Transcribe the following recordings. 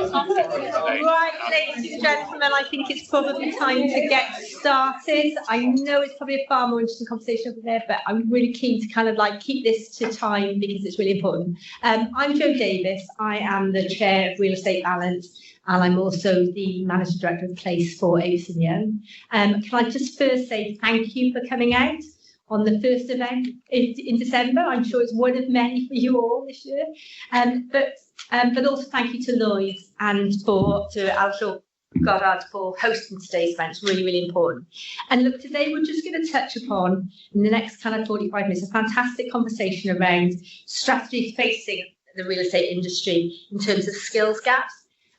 Right, ladies and gentlemen, I think it's probably time to get started. I know it's probably a far more interesting conversation over there, but I'm really keen to kind of like keep this to time because it's really important. I'm Jo Davis. I am the chair of Real Estate Balance, and I'm also the managing director of Place for Avison Young. Can I just first say thank you for coming out on the first event in December. I'm sure it's one of many for you all this year. But also thank you to Lloyds and to Addleshaw Goddard for hosting today's event. It's really, really important. And look, today we're just going to touch upon, in the next kind of 45 minutes, a fantastic conversation around strategy facing the real estate industry in terms of skills gaps.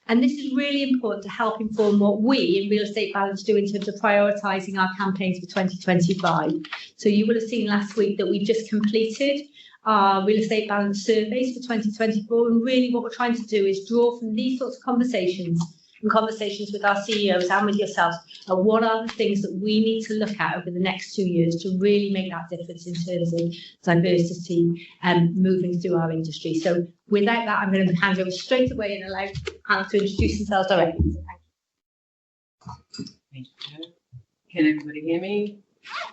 And this is really important to help inform what we in Real Estate Balance do in terms of prioritising our campaigns for 2025. So you will have seen last week that we just completed our Real Estate Balance surveys for 2024. And really what we're trying to do is draw from these sorts of conversations and conversations with our CEOs and with yourselves, and what are the things that we need to look at over the next 2 years to really make that difference in terms of diversity moving through our industry. So without that, I'm going to hand over straight away and allow Hannah to introduce themselves directly. So thank you. Can everybody hear me?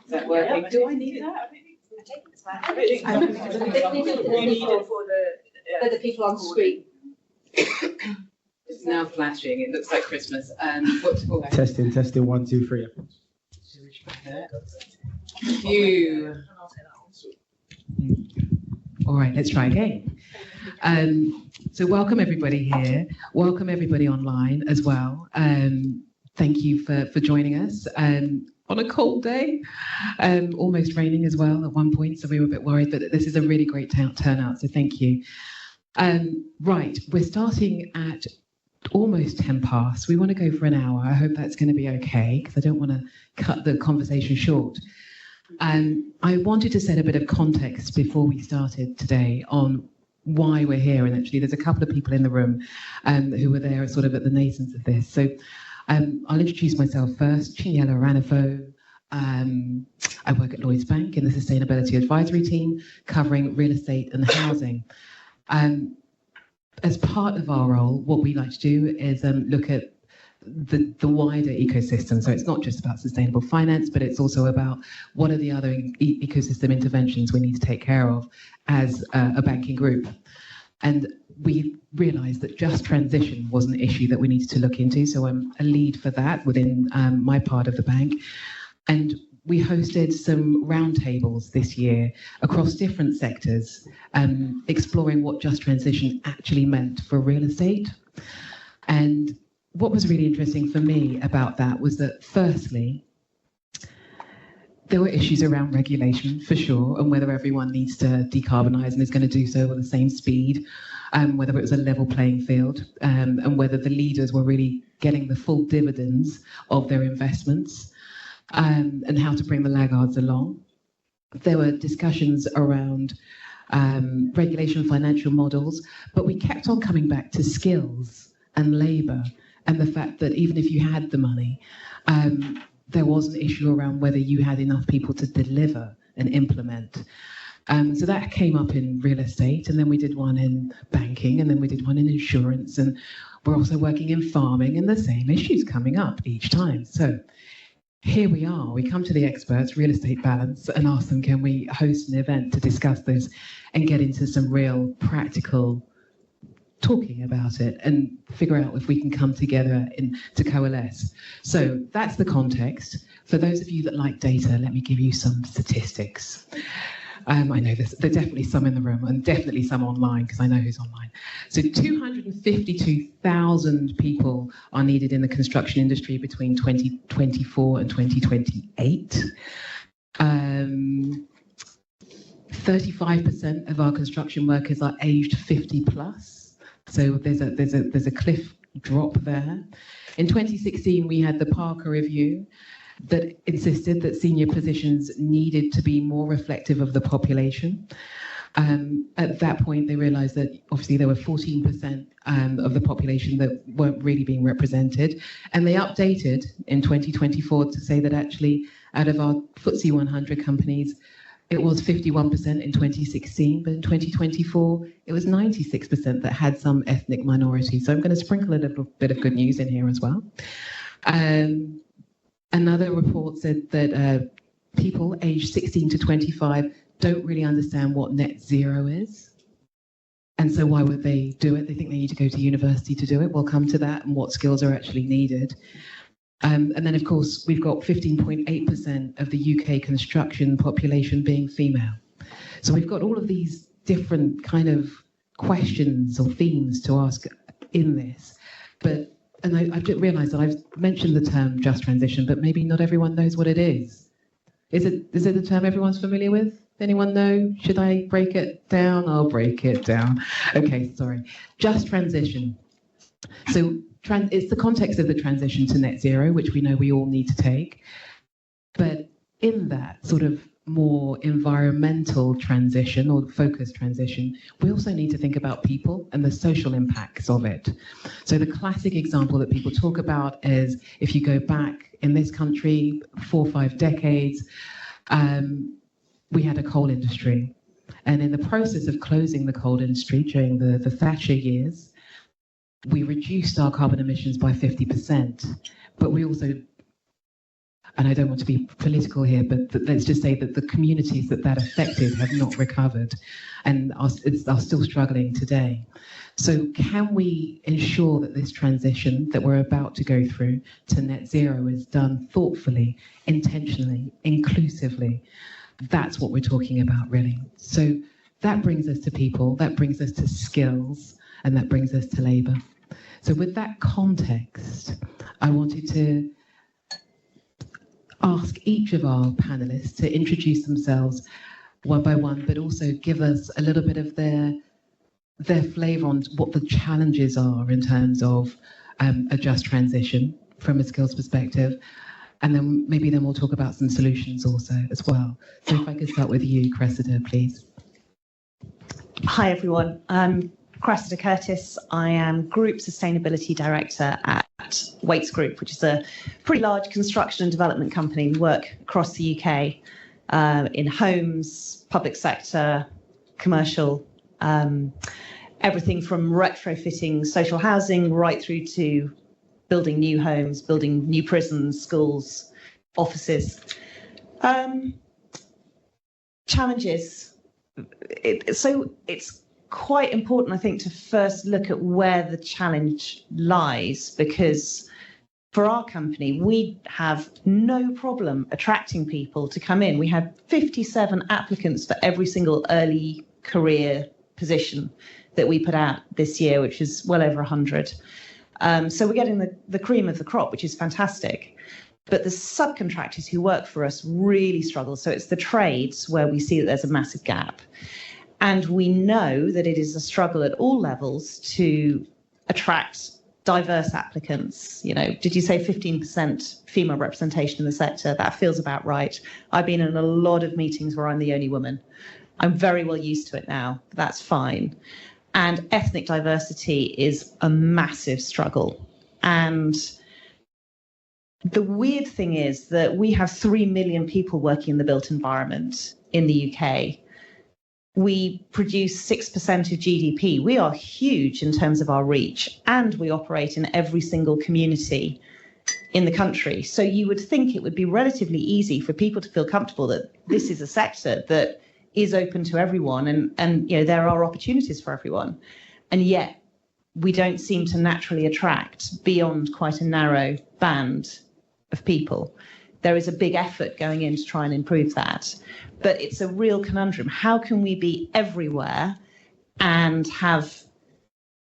Is that working? Yeah, do I need that? for the people on screen. It's now flashing. It looks like Christmas. Testing, 1, 2, 3. Phew. All right, let's try again. So welcome everybody here. Welcome everybody online as well. Thank you for joining us on a cold day, almost raining as well at one point, so we were a bit worried, but this is a really great turnout, so thank you. Right, we're starting at almost 10 past. We want to go for an hour. I hope that's going to be okay, because I don't want to cut the conversation short. I wanted to set a bit of context before we started today on why we're here, and actually there's a couple of people in the room who were there sort of at the nascence of this. So I'll introduce myself first. Chinyela Ranifo. I work at Lloyds Bank in the Sustainability Advisory Team, covering real estate and housing. As part of our role, what we like to do is look at the wider ecosystem. So it's not just about sustainable finance, but it's also about what are the other ecosystem interventions we need to take care of as a banking group. And we realised that just transition was an issue that we needed to look into. So I'm a lead for that within my part of the bank. And we hosted some roundtables this year across different sectors, exploring what just transition actually meant for real estate. And what was really interesting for me about that was that, firstly, there were issues around regulation, for sure, and whether everyone needs to decarbonise and is going to do so at the same speed, whether it was a level playing field, and whether the leaders were really getting the full dividends of their investments, and how to bring the laggards along. There were discussions around regulation, financial models, but we kept on coming back to skills and labour, and the fact that even if you had the money, there was an issue around whether you had enough people to deliver and implement. So that came up in real estate, and then we did one in banking, and then we did one in insurance, and we're also working in farming, and the same issues coming up each time. So here we are, we come to the experts, Real Estate Balance, and ask them, can we host an event to discuss this and get into some real practical talking about it and figure out if we can come together to coalesce. So that's the context. For those of you that like data, let me give you some statistics. I know there are definitely some in the room and definitely some online, because I know who's online. So 252,000 people are needed in the construction industry between 2024 and 2028. 35% of our construction workers are aged 50 plus. So there's a cliff drop there. In 2016, we had the Parker Review that insisted that senior positions needed to be more reflective of the population. At that point, they realised that obviously there were 14% of the population that weren't really being represented. And they updated in 2024 to say that actually out of our FTSE 100 companies, It was 51% in 2016, but in 2024, it was 96% that had some ethnic minority. So I'm going to sprinkle a little bit of good news in here as well. Another report said that people aged 16 to 25 don't really understand what net zero is. And so why would they do it? They think they need to go to university to do it. We'll come to that and what skills are actually needed. And then, of course, we've got 15.8% of the UK construction population being female. So we've got all of these different kind of questions or themes to ask in this. And I've just realised that I've mentioned the term just transition, but maybe not everyone knows what it is. Is it a term everyone's familiar with? Anyone know? Should I break it down? I'll break it down. Okay, sorry. Just transition. So it's the context of the transition to net zero, which we know we all need to take. But in that sort of more environmental transition or focused transition, we also need to think about people and the social impacts of it. So the classic example that people talk about is if you go back in this country 4 or 5 decades, we had a coal industry. And in the process of closing the coal industry during the Thatcher years, we reduced our carbon emissions by 50%, but we also, and I don't want to be political here, but let's just say that the communities that affected have not recovered and are still struggling today. So can we ensure that this transition that we're about to go through to net zero is done thoughtfully, intentionally, inclusively? That's what we're talking about, really. So that brings us to people, that brings us to skills, and that brings us to labour. So with that context, I wanted to ask each of our panellists to introduce themselves one by one, but also give us a little bit of their flavour on what the challenges are in terms of a just transition from a skills perspective. And then we'll talk about some solutions also as well. So if I could start with you, Cressida, please. Hi, everyone. I'm Cressida Curtis. I am Group Sustainability Director at Waits Group, which is a pretty large construction and development company. We work across the UK in homes, public sector, commercial, everything from retrofitting social housing right through to building new homes, building new prisons, schools, offices. Challenges. So it's quite important, I think, to first look at where the challenge lies, because for our company, we have no problem attracting people to come in. We had 57 applicants for every single early career position that we put out this year, which is well over 100. So we're getting the cream of the crop, which is fantastic. But the subcontractors who work for us really struggle. So it's the trades where we see that there's a massive gap. And we know that it is a struggle at all levels to attract diverse applicants. You know, did you say 15% female representation in the sector? That feels about right. I've been in a lot of meetings where I'm the only woman. I'm very well used to it now. That's fine. And ethnic diversity is a massive struggle. And the weird thing is that we have 3 million people working in the built environment in the UK. We produce 6% of GDP. We are huge in terms of our reach, and we operate in every single community in the country. So you would think it would be relatively easy for people to feel comfortable that this is a sector that is open to everyone, and you know, there are opportunities for everyone. And yet we don't seem to naturally attract beyond quite a narrow band of people. There is a big effort going in to try and improve that. But it's a real conundrum. How can we be everywhere and have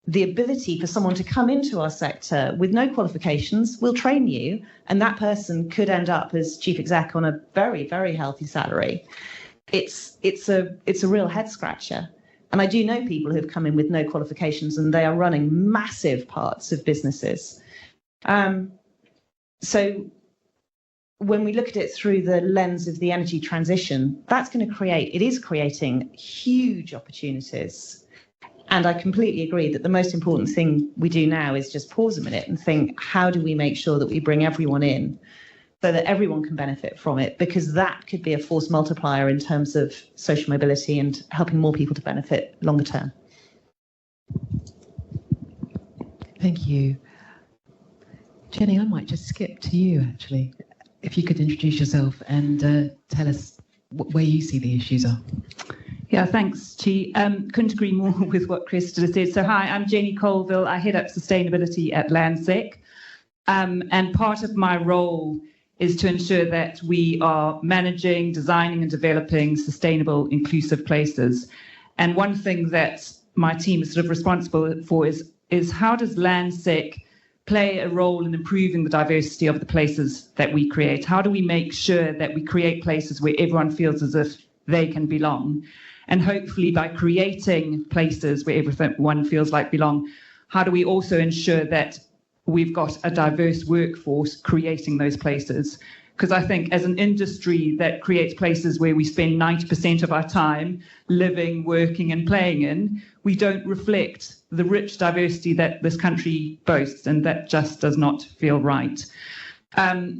the ability for someone to come into our sector with no qualifications? We'll train you, and that person could end up as chief exec on a very, very healthy salary. It's a real head scratcher. And I do know people who have come in with no qualifications, and they are running massive parts of businesses. So when we look at it through the lens of the energy transition, it is creating huge opportunities. And I completely agree that the most important thing we do now is just pause a minute and think, how do we make sure that we bring everyone in so that everyone can benefit from it, because that could be a force multiplier in terms of social mobility and helping more people to benefit longer term. Thank you. Jenny, I might just skip to you, actually. If you could introduce yourself and tell us where you see the issues are. Yeah, thanks, Chi. Couldn't agree more with what Cressida said. So hi, I'm Jenny Colville. I head up sustainability at Landsec. And part of my role is to ensure that we are managing, designing and developing sustainable, inclusive places. And one thing that my team is sort of responsible for is how does Landsec play a role in improving the diversity of the places that we create? How do we make sure that we create places where everyone feels as if they can belong? And hopefully by creating places where everyone feels like belong, how do we also ensure that we've got a diverse workforce creating those places? Because I think as an industry that creates places where we spend 90% of our time living, working and playing in, we don't reflect the rich diversity that this country boasts, and that just does not feel right.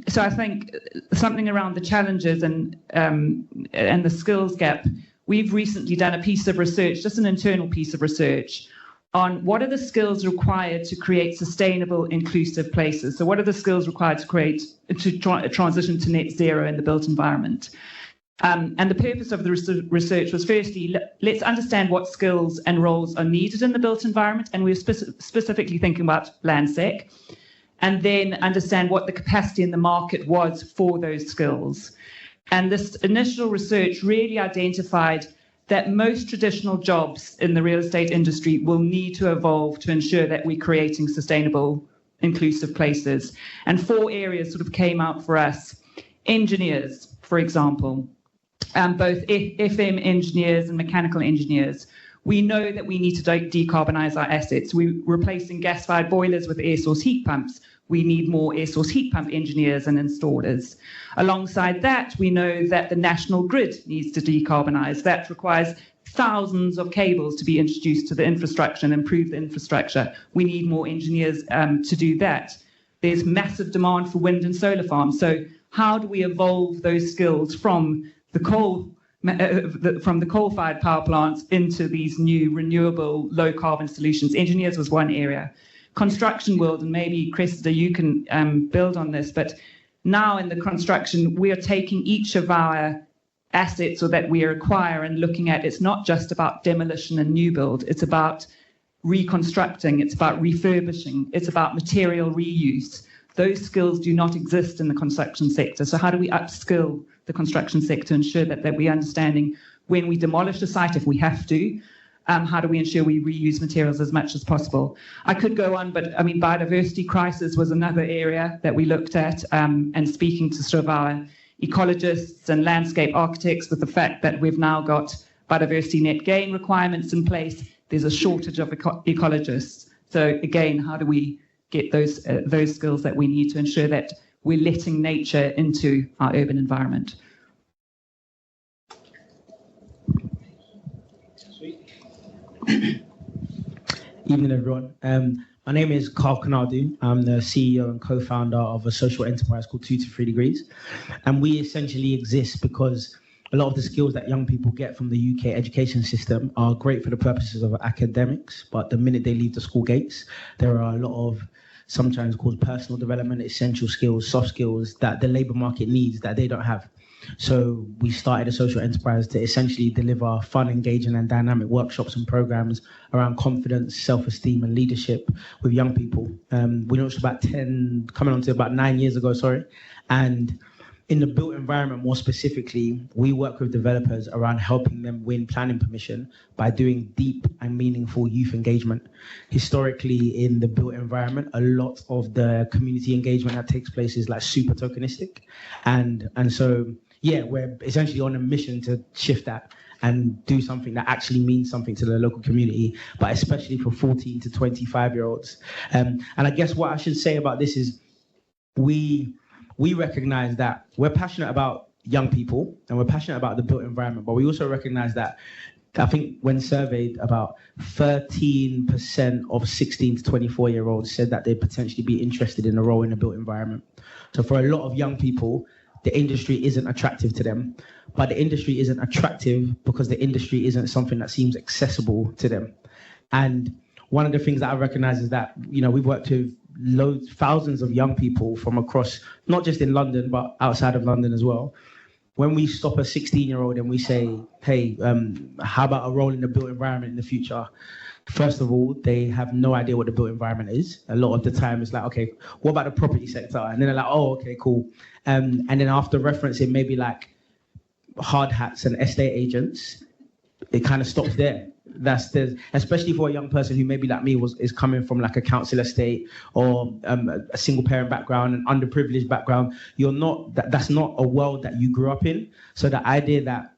So I think something around the challenges and the skills gap, we've recently done a piece of research, just an internal piece of research, on what are the skills required to create sustainable, inclusive places. So what are the skills required to transition to net zero in the built environment? And the purpose of the research was, firstly, let's understand what skills and roles are needed in the built environment, and we were specifically thinking about Landsec, and then understand what the capacity in the market was for those skills. And this initial research really identified that most traditional jobs in the real estate industry will need to evolve to ensure that we're creating sustainable, inclusive places. And 4 areas sort of came out for us. Engineers, for example, both FM engineers and mechanical engineers. We know that we need to decarbonise our assets. We're replacing gas-fired boilers with air source heat pumps. We need more air source heat pump engineers and installers. Alongside that, we know that the national grid needs to decarbonise. That requires thousands of cables to be introduced to the infrastructure and improve the infrastructure. We need more engineers to do that. There's massive demand for wind and solar farms. So how do we evolve those skills from the coal-fired power plants into these new renewable, low-carbon solutions? Engineers was one area. Construction world, and maybe Cressida, you can build on this, but now in the construction, we are taking each of our assets or that we acquire and looking at, it's not just about demolition and new build, it's about reconstructing, it's about refurbishing, it's about material reuse. Those skills do not exist in the construction sector. So how do we upskill the construction sector to ensure that we're understanding when we demolish a site, if we have to, how do we ensure we reuse materials as much as possible? I could go on, but I mean, biodiversity crisis was another area that we looked at, and speaking to sort of our ecologists and landscape architects with the fact that we've now got biodiversity net gain requirements in place, there's a shortage of ecologists. So again, how do we get those skills that we need to ensure that we're letting nature into our urban environment? Evening, everyone. My name is Carl Kanadu. I'm the CEO and co-founder of a social enterprise called 2 to 3 Degrees. And we essentially exist because a lot of the skills that young people get from the UK education system are great for the purposes of academics, but the minute they leave the school gates, there are a lot of sometimes called personal development, essential skills, soft skills that the labour market needs that they don't have. So we started a social enterprise to essentially deliver fun, engaging and dynamic workshops and programs around confidence, self-esteem and leadership with young people. We launched about 9 years ago, and in the built environment more specifically, we work with developers around helping them win planning permission by doing deep and meaningful youth engagement. Historically, in the built environment, a lot of the community engagement that takes place is like super tokenistic. And so, yeah, we're essentially on a mission to shift that and do something that actually means something to the local community, but especially for 14 to 25-year-olds. And I guess what I should say about this is we recognize that we're passionate about young people and we're passionate about the built environment, but we also recognize that I think when surveyed, about 13% of 16 to 24-year-olds said that they'd potentially be interested in a role in a built environment. So for a lot of young people, the industry isn't attractive to them, but the industry isn't attractive because the industry isn't something that seems accessible to them. And one of the things that I recognize is that, we've worked with thousands of young people from across, not just in London, but outside of London as well. When we stop a 16-year-old and we say, hey, how about a role in the built environment in the future? First of all, they have no idea what the built environment is. A lot of the time it's like, okay, what about the property sector? And then they're like, oh, okay, cool. And then after referencing maybe like hard hats and estate agents, it kind of stops there. Especially for a young person who maybe like me is coming from like a council estate or a single parent background, an underprivileged background. That's not a world that you grew up in. So the idea that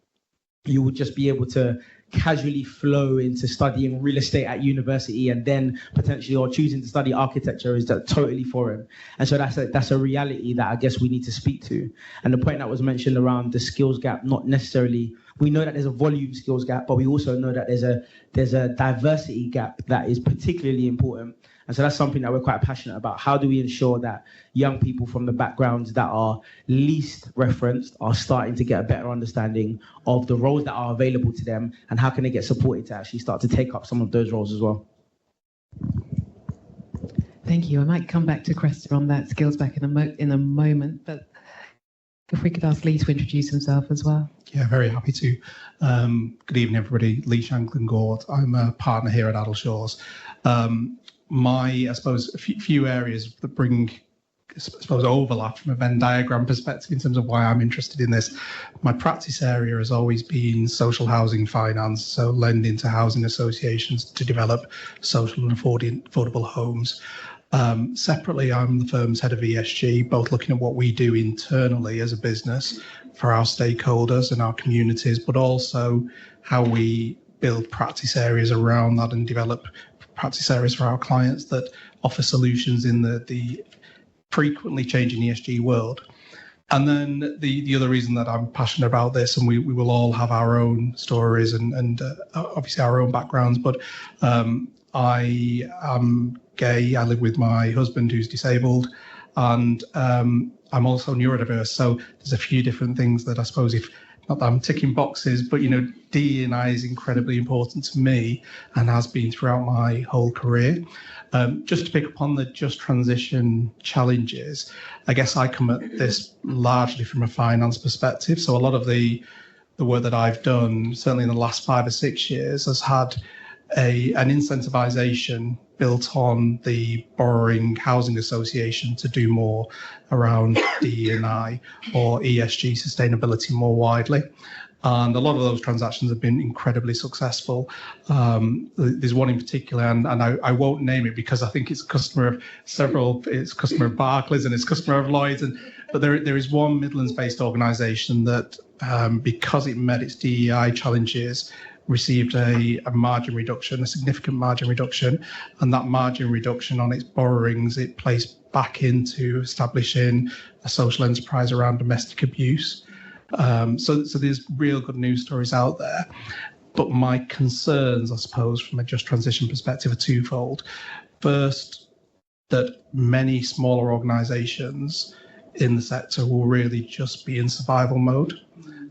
you would just be able to casually flow into studying real estate at university and then potentially or choosing to study architecture is totally foreign. And so that's a reality that I guess we need to speak to. And the point that was mentioned around the skills gap, not necessarily, we know that there's a volume skills gap, but we also know that there's a diversity gap that is particularly important. And so that's something that we're quite passionate about. How do we ensure that young people from the backgrounds that are least referenced are starting to get a better understanding of the roles that are available to them, and how can they get supported to actually start to take up some of those roles as well? Thank you. I might come back to Cressida on that skills back in a moment, but if we could ask Lee to introduce himself as well. Yeah, very happy to. Good evening, everybody. Lee Shanklin-Gord. I'm a partner here at Addleshaw's. I suppose, a few areas that bring, overlap from a Venn diagram perspective in terms of why I'm interested in this. My practice area has always been social housing finance, so lending to housing associations to develop social and affordable homes. Separately, I'm the firm's head of ESG, both looking at what we do internally as a business for our stakeholders and our communities, but also how we build practice areas around that and develop practice areas for our clients that offer solutions in the frequently changing ESG world. And then the other reason that I'm passionate about this, and we will all have our own stories and obviously our own backgrounds, but I am gay. I live with my husband who's disabled, and I'm also neurodiverse. So there's a few different things that I suppose, not that I'm ticking boxes, but DE&I is incredibly important to me and has been throughout my whole career. Just to pick up on the just transition challenges, I guess I come at this largely from a finance perspective. So a lot of the work that I've done, certainly in the last 5 or 6 years, has had an incentivization built on the borrowing housing association to do more around DE&I or ESG sustainability more widely. And a lot of those transactions have been incredibly successful. There's one in particular, and I won't name it because I think it's customer of it's customer of Barclays and it's customer of Lloyds. But there is one Midlands-based organisation that, because it met its DEI challenges, received a margin reduction, a significant margin reduction, and that margin reduction on its borrowings, it placed back into establishing a social enterprise around domestic abuse. So there's real good news stories out there. But my concerns, I suppose, from a just transition perspective are twofold. First, that many smaller organisations in the sector will really just be in survival mode.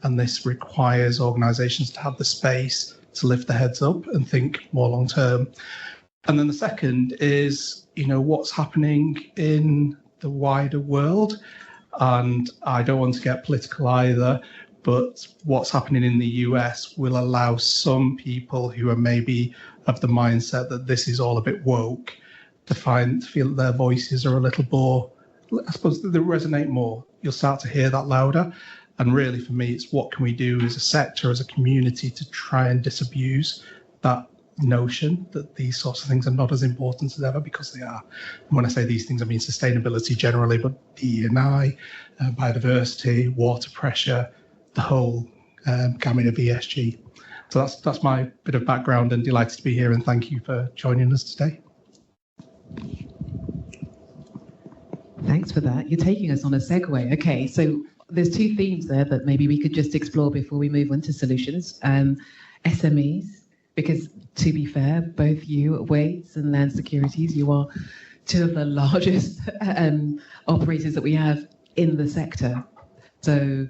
And this requires organisations to have the space to lift their heads up and think more long term. And then the second is, what's happening in the wider world. And I don't want to get political either, but what's happening in the US will allow some people who are maybe of the mindset that this is all a bit woke to feel that their voices are a little more, I suppose, they resonate more. You'll start to hear that louder. And really, for me, it's what can we do as a sector, as a community, to try and disabuse that notion that these sorts of things are not as important as ever, because they are. And when I say these things, I mean sustainability generally, but DE&I, biodiversity, water pressure, the whole gamut of ESG. So that's my bit of background, and delighted to be here, and thank you for joining us today. Thanks for that. You're taking us on a segue. Okay, so there's two themes there that maybe we could just explore before we move on to solutions. SMEs, because to be fair, both you at Lloyds and Land Securities, you are two of the largest operators that we have in the sector. So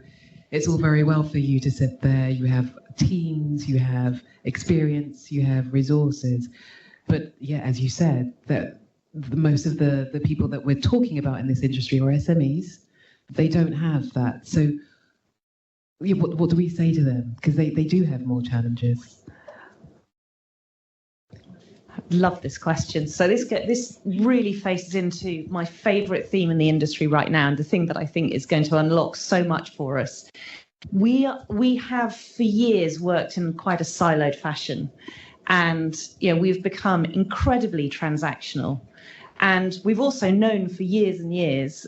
it's all very well for you to sit there. You have teams, you have experience, you have resources. But yeah, as you said, that most of the people that we're talking about in this industry are SMEs. They don't have that. So what do we say to them? Because they do have more challenges. Love this question. So this really faces into my favourite theme in the industry right now, and the thing that I think is going to unlock so much for us. We have for years worked in quite a siloed fashion, and we've become incredibly transactional. And we've also known for years and years,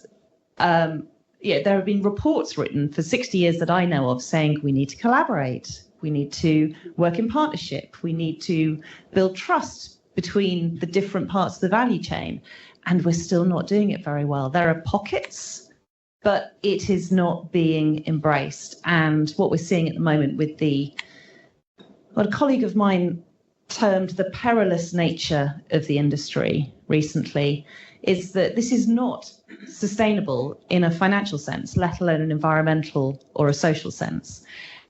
there have been reports written for 60 years that I know of saying we need to collaborate, we need to work in partnership, we need to build trust between the different parts of the value chain, and we're still not doing it very well. There are pockets, but it is not being embraced. And what we're seeing at the moment with what a colleague of mine termed the perilous nature of the industry recently is that this is not sustainable in a financial sense, let alone an environmental or a social sense.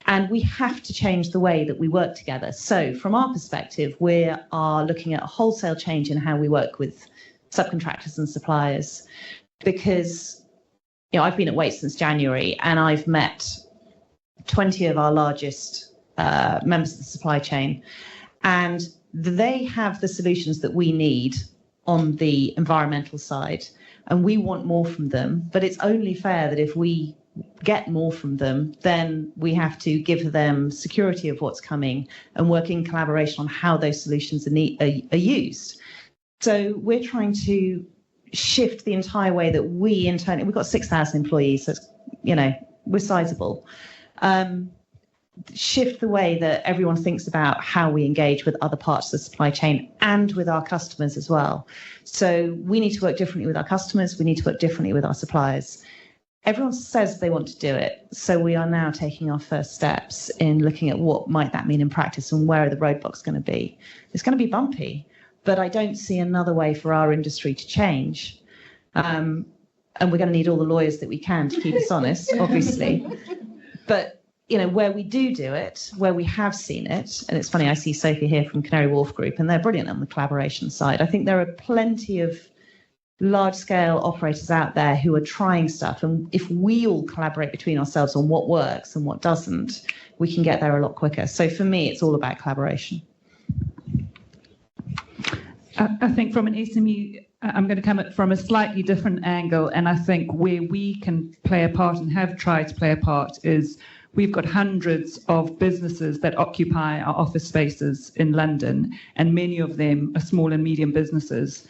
And we have to change the way that we work together. So from our perspective, we are looking at a wholesale change in how we work with subcontractors and suppliers, because I've been at Lloyds since January, and I've met 20 of our largest members of the supply chain, and they have the solutions that we need on the environmental side, and we want more from them. But it's only fair that if we get more from them, then we have to give them security of what's coming and work in collaboration on how those solutions are used. So we're trying to shift the entire way that we internally, we've got 6,000 employees, so we're sizable. Shift the way that everyone thinks about how we engage with other parts of the supply chain and with our customers as well. So we need to work differently with our customers, we need to work differently with our suppliers. Everyone says they want to do it, so we are now taking our first steps in looking at what might that mean in practice and where are the roadblocks going to be. It's going to be bumpy, but I don't see another way for our industry to change. And we're going to need all the lawyers that we can to keep us honest, obviously. But where we do it, where we have seen it, and it's funny, I see Sophie here from Canary Wharf Group, and they're brilliant on the collaboration side. I think there are plenty of large-scale operators out there who are trying stuff, and if we all collaborate between ourselves on what works and what doesn't, we can get there a lot quicker. So for me, it's all about collaboration. I think from an SME, I'm going to come at from a slightly different angle, and I think where we can play a part and have tried to play a part is we've got hundreds of businesses that occupy our office spaces in London, and many of them are small and medium businesses.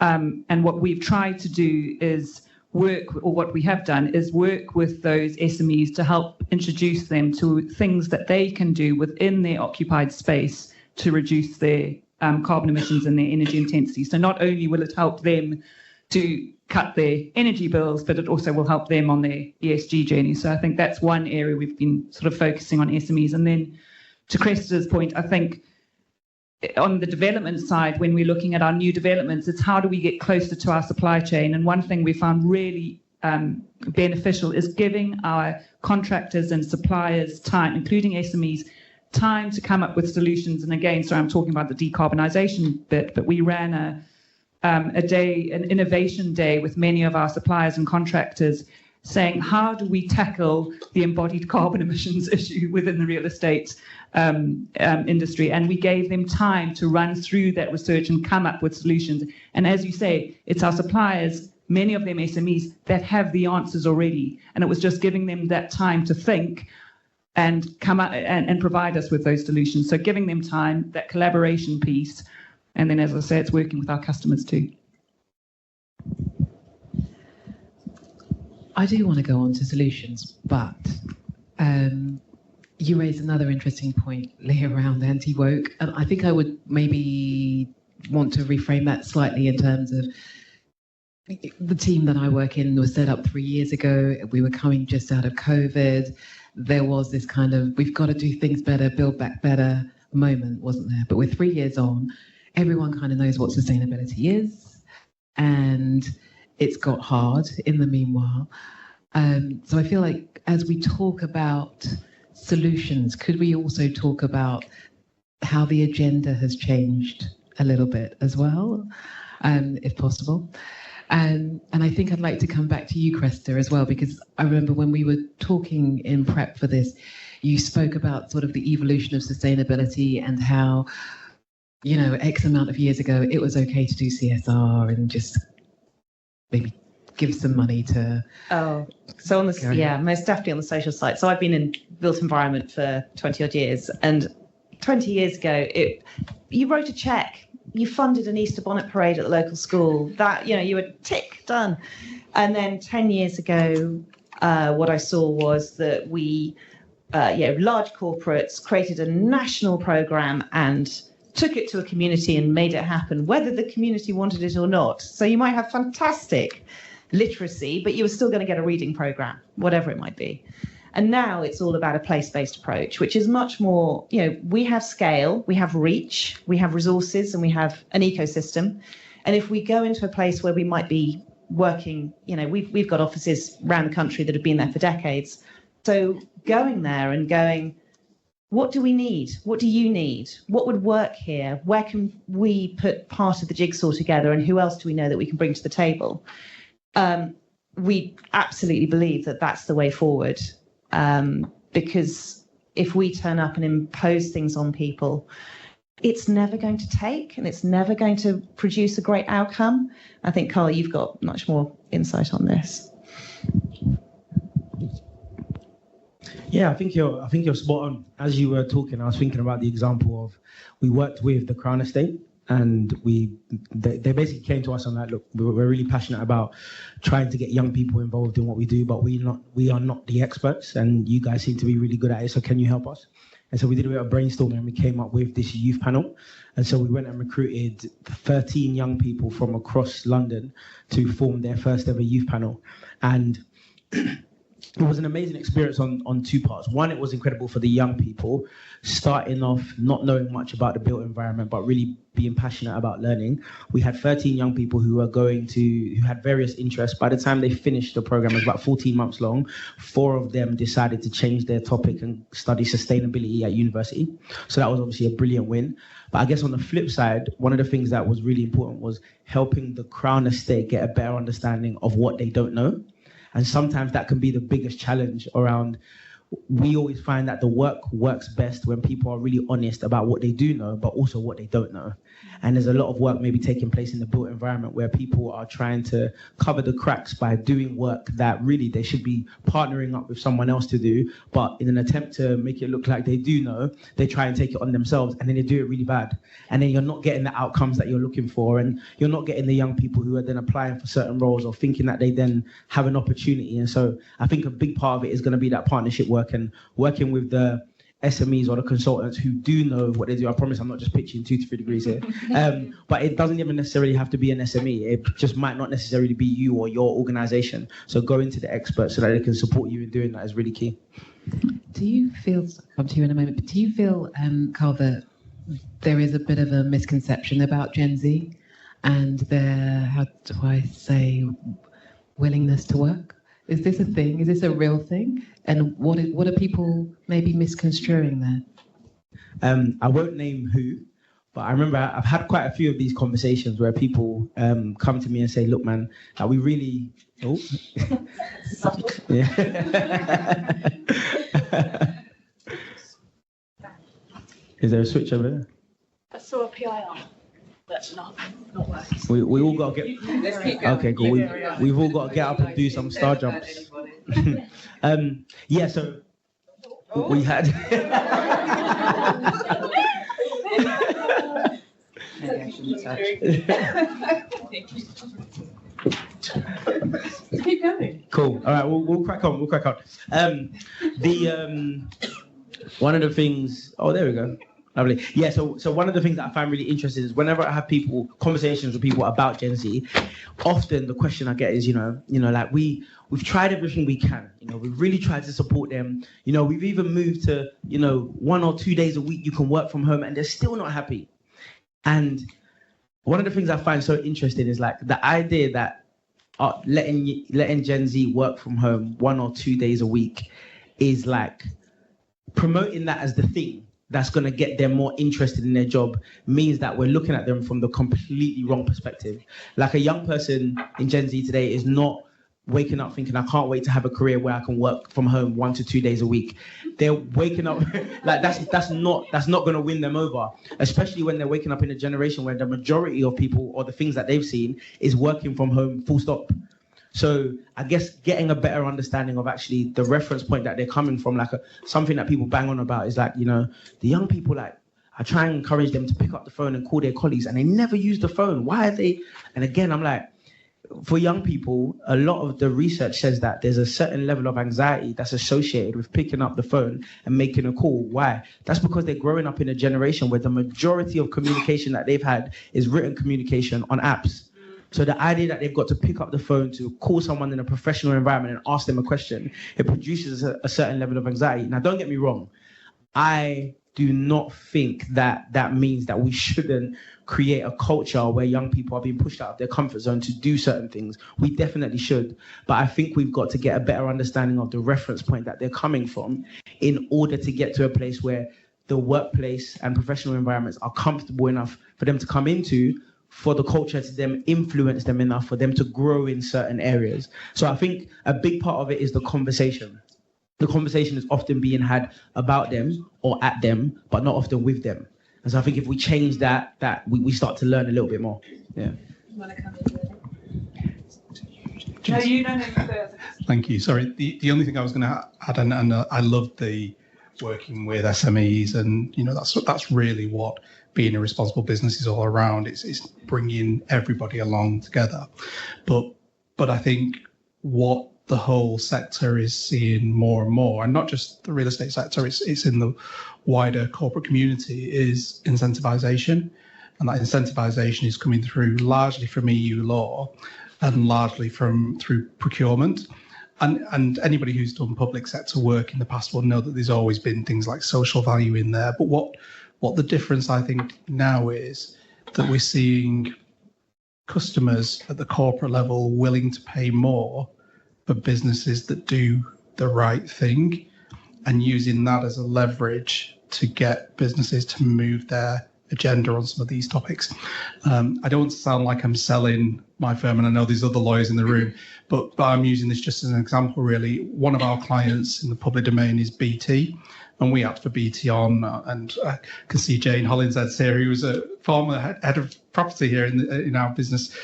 And what we've tried to do is what we have done is work with those SMEs to help introduce them to things that they can do within their occupied space to reduce their carbon emissions and their energy intensity. So not only will it help them to cut their energy bills, but it also will help them on their ESG journey. So I think that's one area we've been sort of focusing on SMEs. And then to Cressida's point, I think on the development side, when we're looking at our new developments, it's how do we get closer to our supply chain? And one thing we found really beneficial is giving our contractors and suppliers time, including SMEs, time to come up with solutions. And again, so I'm talking about the decarbonisation bit, but we ran an innovation day with many of our suppliers and contractors saying, how do we tackle the embodied carbon emissions issue within the real estate industry? And we gave them time to run through that research and come up with solutions. And as you say, it's our suppliers, many of them SMEs, that have the answers already. And it was just giving them that time to think and come up and provide us with those solutions. So giving them time, that collaboration piece, and then, as I say, it's working with our customers too. I do want to go on to solutions, but you raised another interesting point, Leah, around anti-woke. And I think I would maybe want to reframe that slightly in terms of the team that I work in was set up 3 years ago. We were coming just out of COVID. there was this kind of, we've got to do things better, build back better moment, wasn't there? But we're 3 years on, everyone kind of knows what sustainability is, and it's got hard in the meanwhile. So I feel like as we talk about solutions, could we also talk about how the agenda has changed a little bit as well, if possible? And I think I'd like to come back to you, Cresta, as well, because I remember when we were talking in prep for this, you spoke about sort of the evolution of sustainability and how, you know, X amount of years ago, it was okay to do CSR and just maybe give some money to... Oh, so on the, yeah, most definitely on the social side. So I've been in built environment for 20 odd years, and 20 years ago, you wrote a check, you funded an Easter bonnet parade at the local school, that, you know, you were tick, done. And then 10 years ago, what I saw was that we, large corporates created a national program and took it to a community and made it happen, whether the community wanted it or not. So you might have fantastic literacy, but you were still going to get a reading program, whatever it might be. And now it's all about a place-based approach, which is much more, you know, we have scale, we have reach, we have resources, and we have an ecosystem. And if we go into a place where we might be working, you know, we've got offices around the country that have been there for decades. So going there and going, what do we need? What do you need? What would work here? Where can we put part of the jigsaw together? And who else do we know that we can bring to the table? We absolutely believe that that's the way forward. Because if we turn up and impose things on people, it's never going to take, and it's never going to produce a great outcome. I think, Carl, you've got much more insight on this. Yeah, I think you're spot on. As you were talking, I was thinking about the example of, we worked with the Crown Estate, and they basically came to us and like, look, we're really passionate about trying to get young people involved in what we do, but we are not the experts, and you guys seem to be really good at it, so can you help us? And so we did a bit of brainstorming, and we came up with this youth panel. And so we went and recruited 13 young people from across London to form their first ever youth panel. And it was an amazing experience on two parts. One, it was incredible for the young people, starting off not knowing much about the built environment, but really being passionate about learning. We had 13 young people who had various interests. By the time they finished the program, it was about 14 months long. 4 of them decided to change their topic and study sustainability at university. So that was obviously a brilliant win. But I guess on the flip side, one of the things that was really important was helping the Crown Estate get a better understanding of what they don't know. And sometimes that can be the biggest challenge around. We always find that the work works best when people are really honest about what they do know, but also what they don't know. And there's a lot of work maybe taking place in the built environment where people are trying to cover the cracks by doing work that really they should be partnering up with someone else to do. But in an attempt to make it look like they do know, they try and take it on themselves, and then they do it really bad. And then you're not getting the outcomes that you're looking for, and you're not getting the young people who are then applying for certain roles or thinking that they then have an opportunity. And so I think a big part of it is going to be that partnership work and working with the SMEs or the consultants who do know what they do. I promise I'm not just pitching 2 to 3 degrees here. But it doesn't even necessarily have to be an SME. It just might not necessarily be you or your organization. So going to the experts so that they can support you in doing that is really key. Do you feel, I'll come to you in a moment, but do you feel, Carl, that there is a bit of a misconception about Gen Z and their, how do I say, willingness to work? Is this a thing? Is this a real thing? And what are people maybe misconstruing there? I won't name who, but I remember I've had quite a few of these conversations where people come to me and say, look, man, that we really... Oh. Yeah. Is there a switch over there? I saw a PIR. That's not working. We all got to get... Okay, cool. We've all got to get up and do some star jumps. Yeah, so we had... Keep going. Cool. All right, we'll crack on. One of the things... Oh, there we go. Lovely. Yeah, so one of the things that I find really interesting is whenever I have conversations with people about Gen Z, often the question I get is, like we've tried everything we can. We've really tried to support them. We've even moved to, 1 or 2 days a week you can work from home, and they're still not happy. And one of the things I find so interesting is like the idea that letting Gen Z work from home 1 or 2 days a week is like promoting that as the thing that's going to get them more interested in their job means that we're looking at them from the completely wrong perspective. Like a young person in Gen Z today is not waking up thinking, I can't wait to have a career where I can work from home 1 to 2 days a week. They're waking up like that's not going to win them over, especially when they're waking up in a generation where the majority of people or the things that they've seen is working from home full stop. So I guess getting a better understanding of actually the reference point that they're coming from, like something that people bang on about is like, the young people, like I try and encourage them to pick up the phone and call their colleagues and they never use the phone. Why are they? And again, I'm like, for young people, a lot of the research says that there's a certain level of anxiety that's associated with picking up the phone and making a call. Why? That's because they're growing up in a generation where the majority of communication that they've had is written communication on apps. So the idea that they've got to pick up the phone to call someone in a professional environment and ask them a question, it produces a certain level of anxiety. Now, don't get me wrong. I do not think that that means that we shouldn't create a culture where young people are being pushed out of their comfort zone to do certain things. We definitely should. But I think we've got to get a better understanding of the reference point that they're coming from in order to get to a place where the workplace and professional environments are comfortable enough for them to come into, for the culture to them influence them enough for them to grow in certain areas. So I think a big part of it is the conversation. The conversation is often being had about them or at them, but not often with them. And so I think if we change that we start to learn a little bit more. Yeah. You want to come in? No, you don't know. Thank you. Sorry, the only thing I was going to add, and I love the working with SMEs, and that's really what being a responsible business is all around. It's bringing everybody along together. But I think what the whole sector is seeing more and more, and not just the real estate sector, it's in the wider corporate community, is incentivization. And that incentivization is coming through largely from EU law and largely through procurement. And anybody who's done public sector work in the past will know that there's always been things like social value in there. But what the difference, I think, now is that we're seeing customers at the corporate level willing to pay more for businesses that do the right thing, and using that as a leverage to get businesses to move their agenda on some of these topics. I don't sound like I'm selling my firm, and I know there's other lawyers in the room, but I'm using this just as an example, really. One of our clients in the public domain is BT, and we act for BT on, and I can see Jane Hollinshead's here, who was a former head of property here in our business.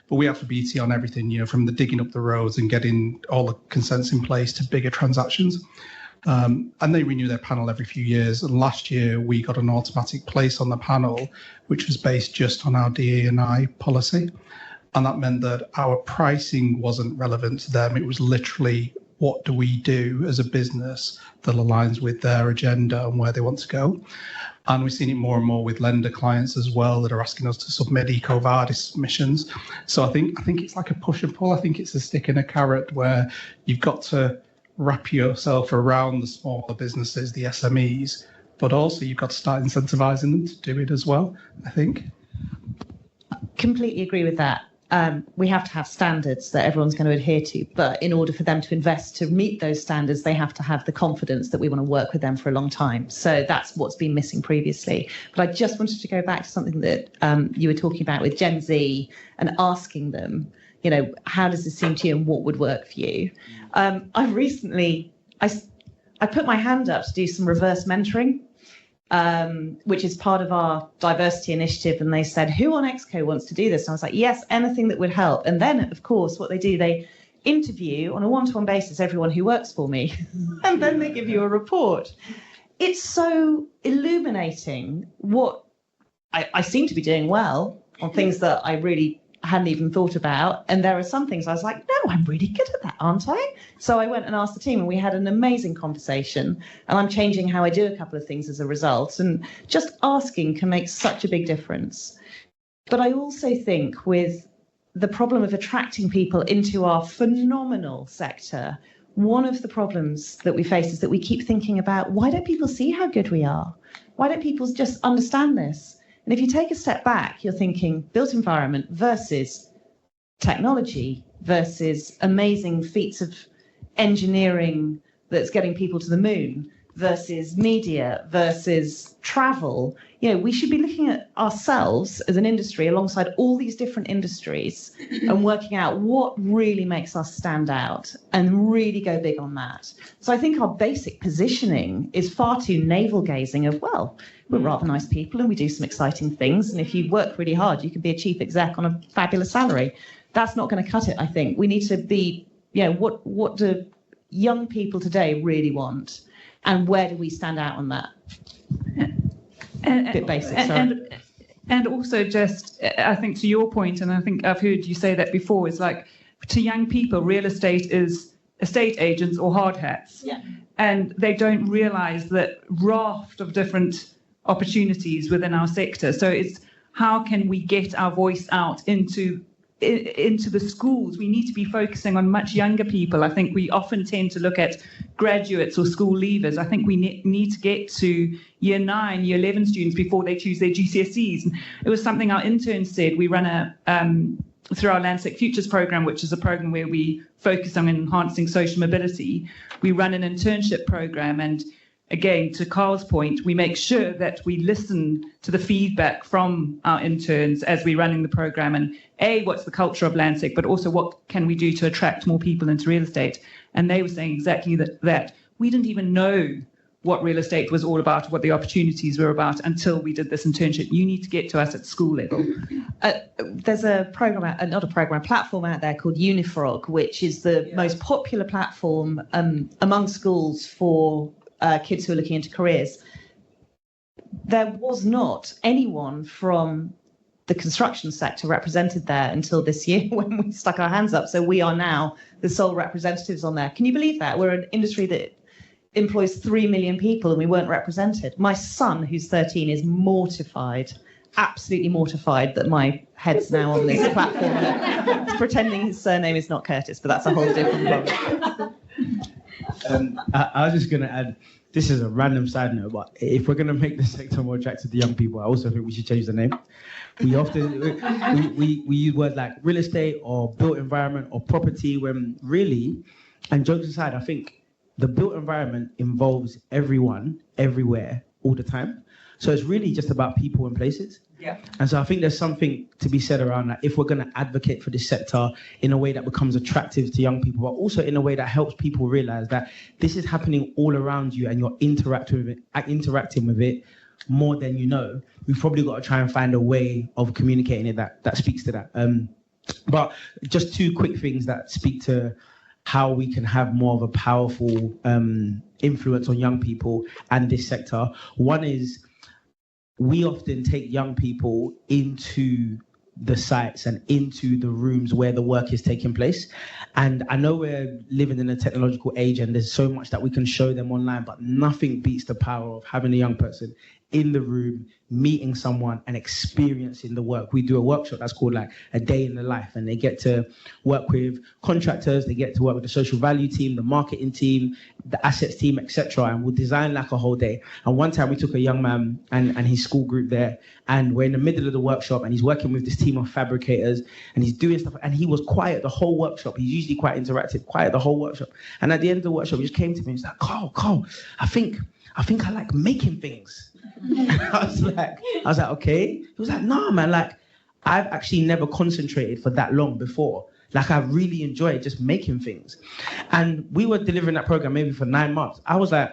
But we act for BT on everything, from the digging up the roads and getting all the consents in place to bigger transactions. And they renew their panel every few years. And last year we got an automatic place on the panel, which was based just on our DE&I policy. And that meant that our pricing wasn't relevant to them. It was literally, what do we do as a business that aligns with their agenda and where they want to go? And we've seen it more and more with lender clients as well that are asking us to submit EcoVadis submissions. So I think it's like a push and pull. I think it's a stick and a carrot, where you've got to wrap yourself around the smaller businesses, the SMEs, but also you've got to start incentivizing them to do it as well, I think. Completely agree with that. We have to have standards that everyone's going to adhere to, but in order for them to invest to meet those standards, they have to have the confidence that we want to work with them for a long time. So that's what's been missing previously. But I just wanted to go back to something that you were talking about with Gen Z and asking them, how does this seem to you and what would work for you? I recently put my hand up to do some reverse mentoring, which is part of our diversity initiative. And they said, who on Exco wants to do this? And I was like, yes, anything that would help. And then, of course, what they do, they interview on a one-to-one basis everyone who works for me. And then they give you a report. It's so illuminating what I seem to be doing well on things that I really hadn't even thought about. And there are some things I was like, no, I'm really good at that, aren't I? So I went and asked the team, and we had an amazing conversation. And I'm changing how I do a couple of things as a result. And just asking can make such a big difference. But I also think with the problem of attracting people into our phenomenal sector, one of the problems that we face is that we keep thinking about, why don't people see how good we are? Why don't people just understand this? And if you take a step back, you're thinking built environment versus technology versus amazing feats of engineering that's getting people to the moon versus media versus travel. You know, we should be looking at ourselves as an industry alongside all these different industries and working out what really makes us stand out and really go big on that. So I think our basic positioning is far too navel-gazing of, well, we're rather nice people and we do some exciting things. And if you work really hard, you can be a chief exec on a fabulous salary. That's not going to cut it, I think. We need to be, you know, what do young people today really want? And where do we stand out on that? And, bit basic, sorry. And also just, I think to your point, and I think I've heard you say that before, is like, to young people, real estate is estate agents or hard hats. Yeah. And they don't realise that raft of different opportunities within our sector. So it's how can we get our voice out into the schools? We need to be focusing on much younger people. I think we often tend to look at graduates or school leavers. I think we need to get to year 9, year 11 students before they choose their GCSEs. And it was something our interns said. We run through our Landsec Futures program, which is a program where we focus on enhancing social mobility. We run an internship program, and again, to Carl's point, we make sure that we listen to the feedback from our interns as we're running the program, and what's the culture of Landsec, but also what can we do to attract more people into real estate. And they were saying exactly that. We didn't even know what real estate was all about, what the opportunities were about until we did this internship. You need to get to us at school level. There's a platform out there called Unifrog, which is the most popular platform among schools for kids who are looking into careers. There was not anyone from the construction sector represented there until this year when we stuck our hands up. So we are now the sole representatives on there. Can you believe that? We're an industry that employs 3 million people and we weren't represented. My son, who's 13, is mortified, absolutely mortified that my head's now on this platform. Pretending his surname is not Curtis, but that's a whole different problem. I was just going to add, this is a random side note, but if we're going to make the sector more attractive to young people, I also think we should change the name. We often we use words like real estate or built environment or property when really, and jokes aside, I think the built environment involves everyone, everywhere, all the time. So it's really just about people and places. Yeah. And so I think there's something to be said around that if we're going to advocate for this sector in a way that becomes attractive to young people, but also in a way that helps people realize that this is happening all around you and you're interacting with it more than you know. We've probably got to try and find a way of communicating it that speaks to that. But just 2 quick things that speak to how we can have more of a powerful influence on young people and this sector. One is we often take young people into the sites and into the rooms where the work is taking place. And I know we're living in a technological age and there's so much that we can show them online, but nothing beats the power of having a young person in the room, meeting someone and experiencing the work. We do a workshop that's called like a day in the life, and they get to work with contractors, they get to work with the social value team, the marketing team, the assets team, etc. And we'll design like a whole day. And one time we took a young man and his school group there, and we're in the middle of the workshop and he's working with this team of fabricators and he's doing stuff, and he was quiet the whole workshop. He's usually quite interactive, quiet the whole workshop. And at the end of the workshop, he just came to me and he's like, Carl, I think I like making things. I was like, okay. He was like, nah, man, like, I've actually never concentrated for that long before. Like, I really enjoyed just making things. And we were delivering that program maybe for 9 months. I was like,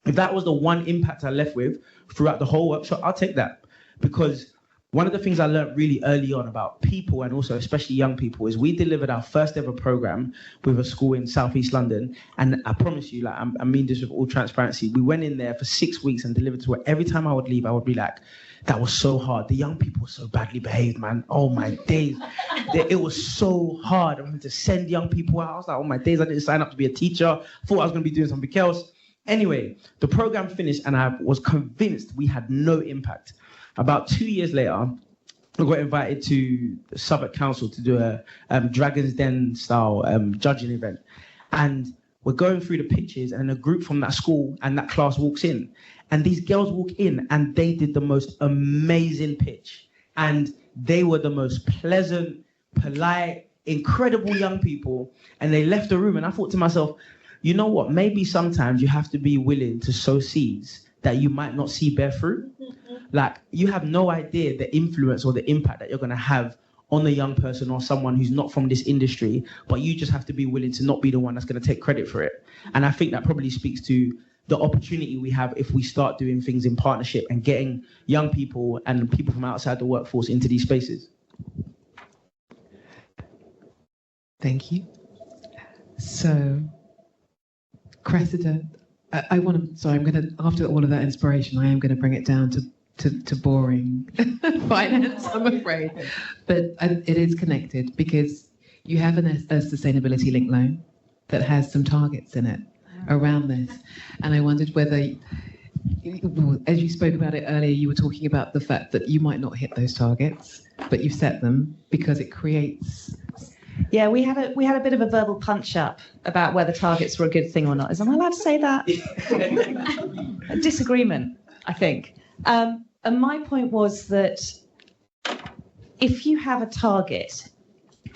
if that was the one impact I left with throughout the whole workshop, I'll take that. Because one of the things I learned really early on about people, and also especially young people, is we delivered our first ever program with a school in Southeast London. And I promise you, like, I mean this with all transparency, we went in there for 6 weeks and delivered to it. Every time I would leave, I would be like, that was so hard. The young people were so badly behaved, man. Oh my days. It was so hard. I wanted to send young people out. I was like, oh my days, I didn't sign up to be a teacher. Thought I was going to be doing something else. Anyway, the program finished and I was convinced we had no impact. About 2 years later, I got invited to the Southwark Council to do a Dragon's Den style judging event. And we're going through the pitches and a group from that school and that class walks in. And these girls walk in and they did the most amazing pitch. And they were the most pleasant, polite, incredible young people. And they left the room and I thought to myself, you know what? Maybe sometimes you have to be willing to sow seeds that you might not see bear fruit. Like, you have no idea the influence or the impact that you're going to have on a young person or someone who's not from this industry, but you just have to be willing to not be the one that's going to take credit for it. And I think that probably speaks to the opportunity we have if we start doing things in partnership and getting young people and people from outside the workforce into these spaces. Thank you. So, Cressida, I'm going to, after all of that inspiration, I am going to bring it down to boring finance, I'm afraid. But it is connected because you have a sustainability linked loan that has some targets in it around this. And I wondered whether, as you spoke about it earlier, you were talking about the fact that you might not hit those targets, but you've set them because it creates... Yeah, we had a bit of a verbal punch up about whether targets were a good thing or not. Am I allowed to say that? A disagreement, I think. And my point was that if you have a target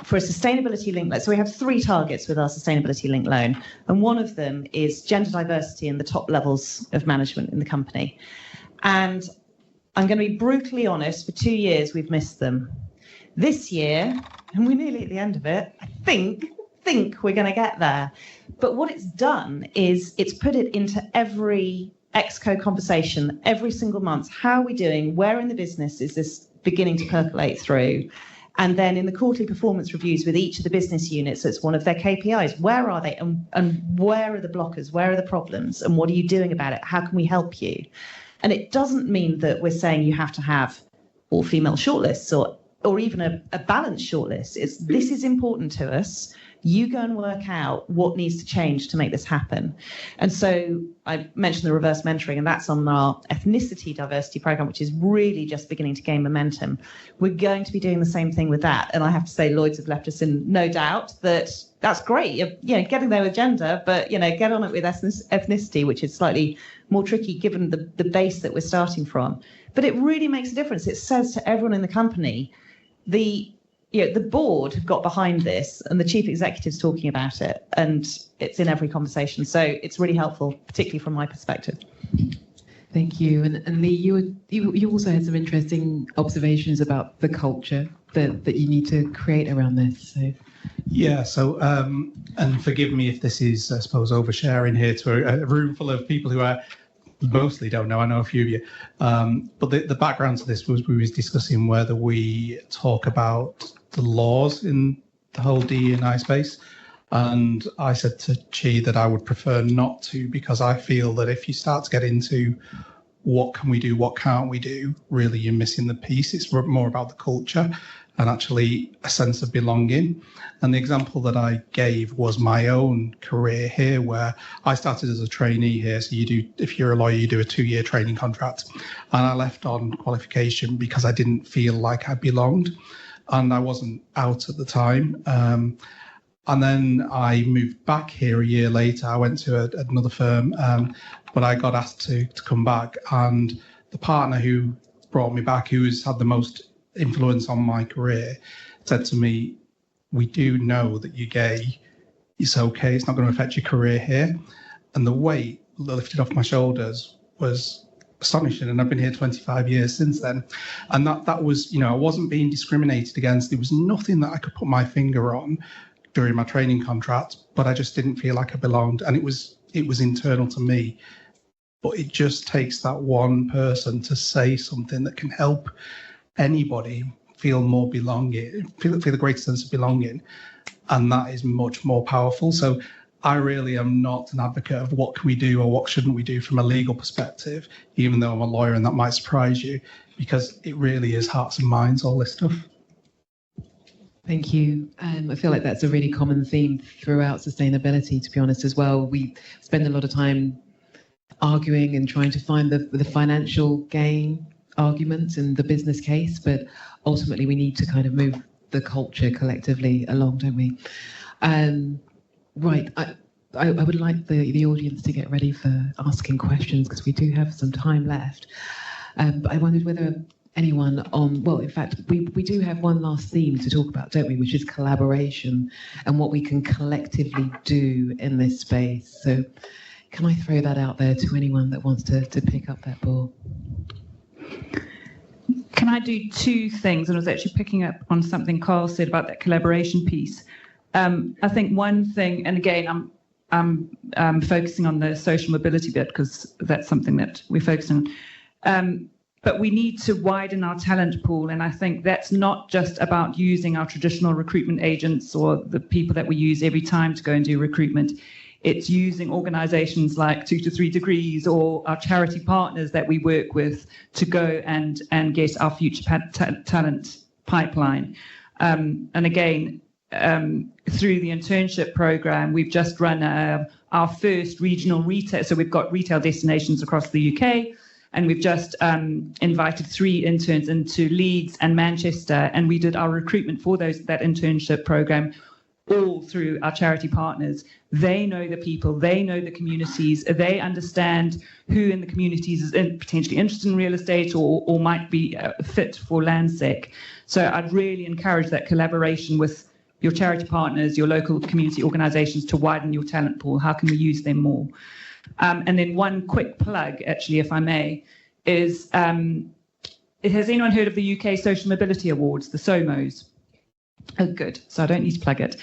for a sustainability linked loan, so we have 3 targets with our sustainability linked loan, and one of them is gender diversity in the top levels of management in the company. And I'm going to be brutally honest, for 2 years we've missed them. This year, and we're nearly at the end of it, I think we're going to get there. But what it's done is it's put it into every ExCo conversation, every single month. How are we doing? Where in the business is this beginning to percolate through? And then in the quarterly performance reviews with each of the business units, it's one of their KPIs. Where are they? And where are the blockers? Where are the problems? And what are you doing about it? How can we help you? And it doesn't mean that we're saying you have to have all female shortlists or even a balanced shortlist. This is important to us. You go and work out what needs to change to make this happen. And so I mentioned the reverse mentoring, and that's on our ethnicity diversity program, which is really just beginning to gain momentum. We're going to be doing the same thing with that. And I have to say, Lloyds have left us in no doubt that that's great. You're getting there with gender, but get on it with ethnicity, which is slightly more tricky given the base that we're starting from. But it really makes a difference. It says to everyone in the company, the board have got behind this and the chief executive's talking about it, and it's in every conversation. So it's really helpful, particularly from my perspective. Thank you. And Lee, you also had some interesting observations about the culture that you need to create around this. So. Yeah, so, and forgive me if this is, I suppose, oversharing here to a room full of people who are mostly don't know. I know a few of you. But the background to this was we was discussing whether we talk about the laws in the whole DE&I space. And I said to Chi that I would prefer not to, because I feel that if you start to get into what can we do, what can't we do, really you're missing the piece. It's more about the culture and actually a sense of belonging. And the example that I gave was my own career here, where I started as a trainee here. So if you're a lawyer, you do a 2-year training contract. And I left on qualification because I didn't feel like I belonged. And I wasn't out at the time. And then I moved back here a year later. I went to another firm, but I got asked to come back. And the partner who brought me back, who has had the most influence on my career, said to me, "We do know that you're gay. It's okay. It's not going to affect your career here." And the weight lifted off my shoulders was astonishing. And I've been here 25 years since then. And that was, I wasn't being discriminated against. There was nothing that I could put my finger on during my training contract, but I just didn't feel like I belonged. And it was internal to me. But it just takes that one person to say something that can help anybody feel more belonging, feel a greater sense of belonging. And that is much more powerful. So I really am not an advocate of what can we do or what shouldn't we do from a legal perspective, even though I'm a lawyer, and that might surprise you, because it really is hearts and minds, all this stuff. Thank you. I feel like that's a really common theme throughout sustainability, to be honest, as well. We spend a lot of time arguing and trying to find the financial gain arguments and the business case, but ultimately we need to kind of move the culture collectively along, don't we? Right. I would like the audience to get ready for asking questions because we do have some time left. But I wondered whether anyone on, well, in fact, we do have one last theme to talk about, don't we, which is collaboration and what we can collectively do in this space. So can I throw that out there to anyone that wants to pick up that ball? Can I do two things? And I was actually picking up on something Carl said about that collaboration piece. I think one thing, and again, I'm focusing on the social mobility bit because that's something that we're focusing on. But we need to widen our talent pool, and I think that's not just about using our traditional recruitment agents or the people that we use every time to go and do recruitment. It's using organisations like 2 to 3 Degrees or our charity partners that we work with to go and get our future talent pipeline. And again, through the internship program, we've just run our first regional retail. So we've got retail destinations across the UK, and we've just invited 3 interns into Leeds and Manchester, and we did our recruitment for that internship program all through our charity partners. They know the people, they know the communities, they understand who in the communities is potentially interested in real estate or might be fit for Landsec. So I'd really encourage that collaboration with your charity partners, your local community organisations to widen your talent pool. How can we use them more? And then one quick plug, actually, if I may, is has anyone heard of the UK Social Mobility Awards, the SOMOs? Oh, good. So I don't need to plug it.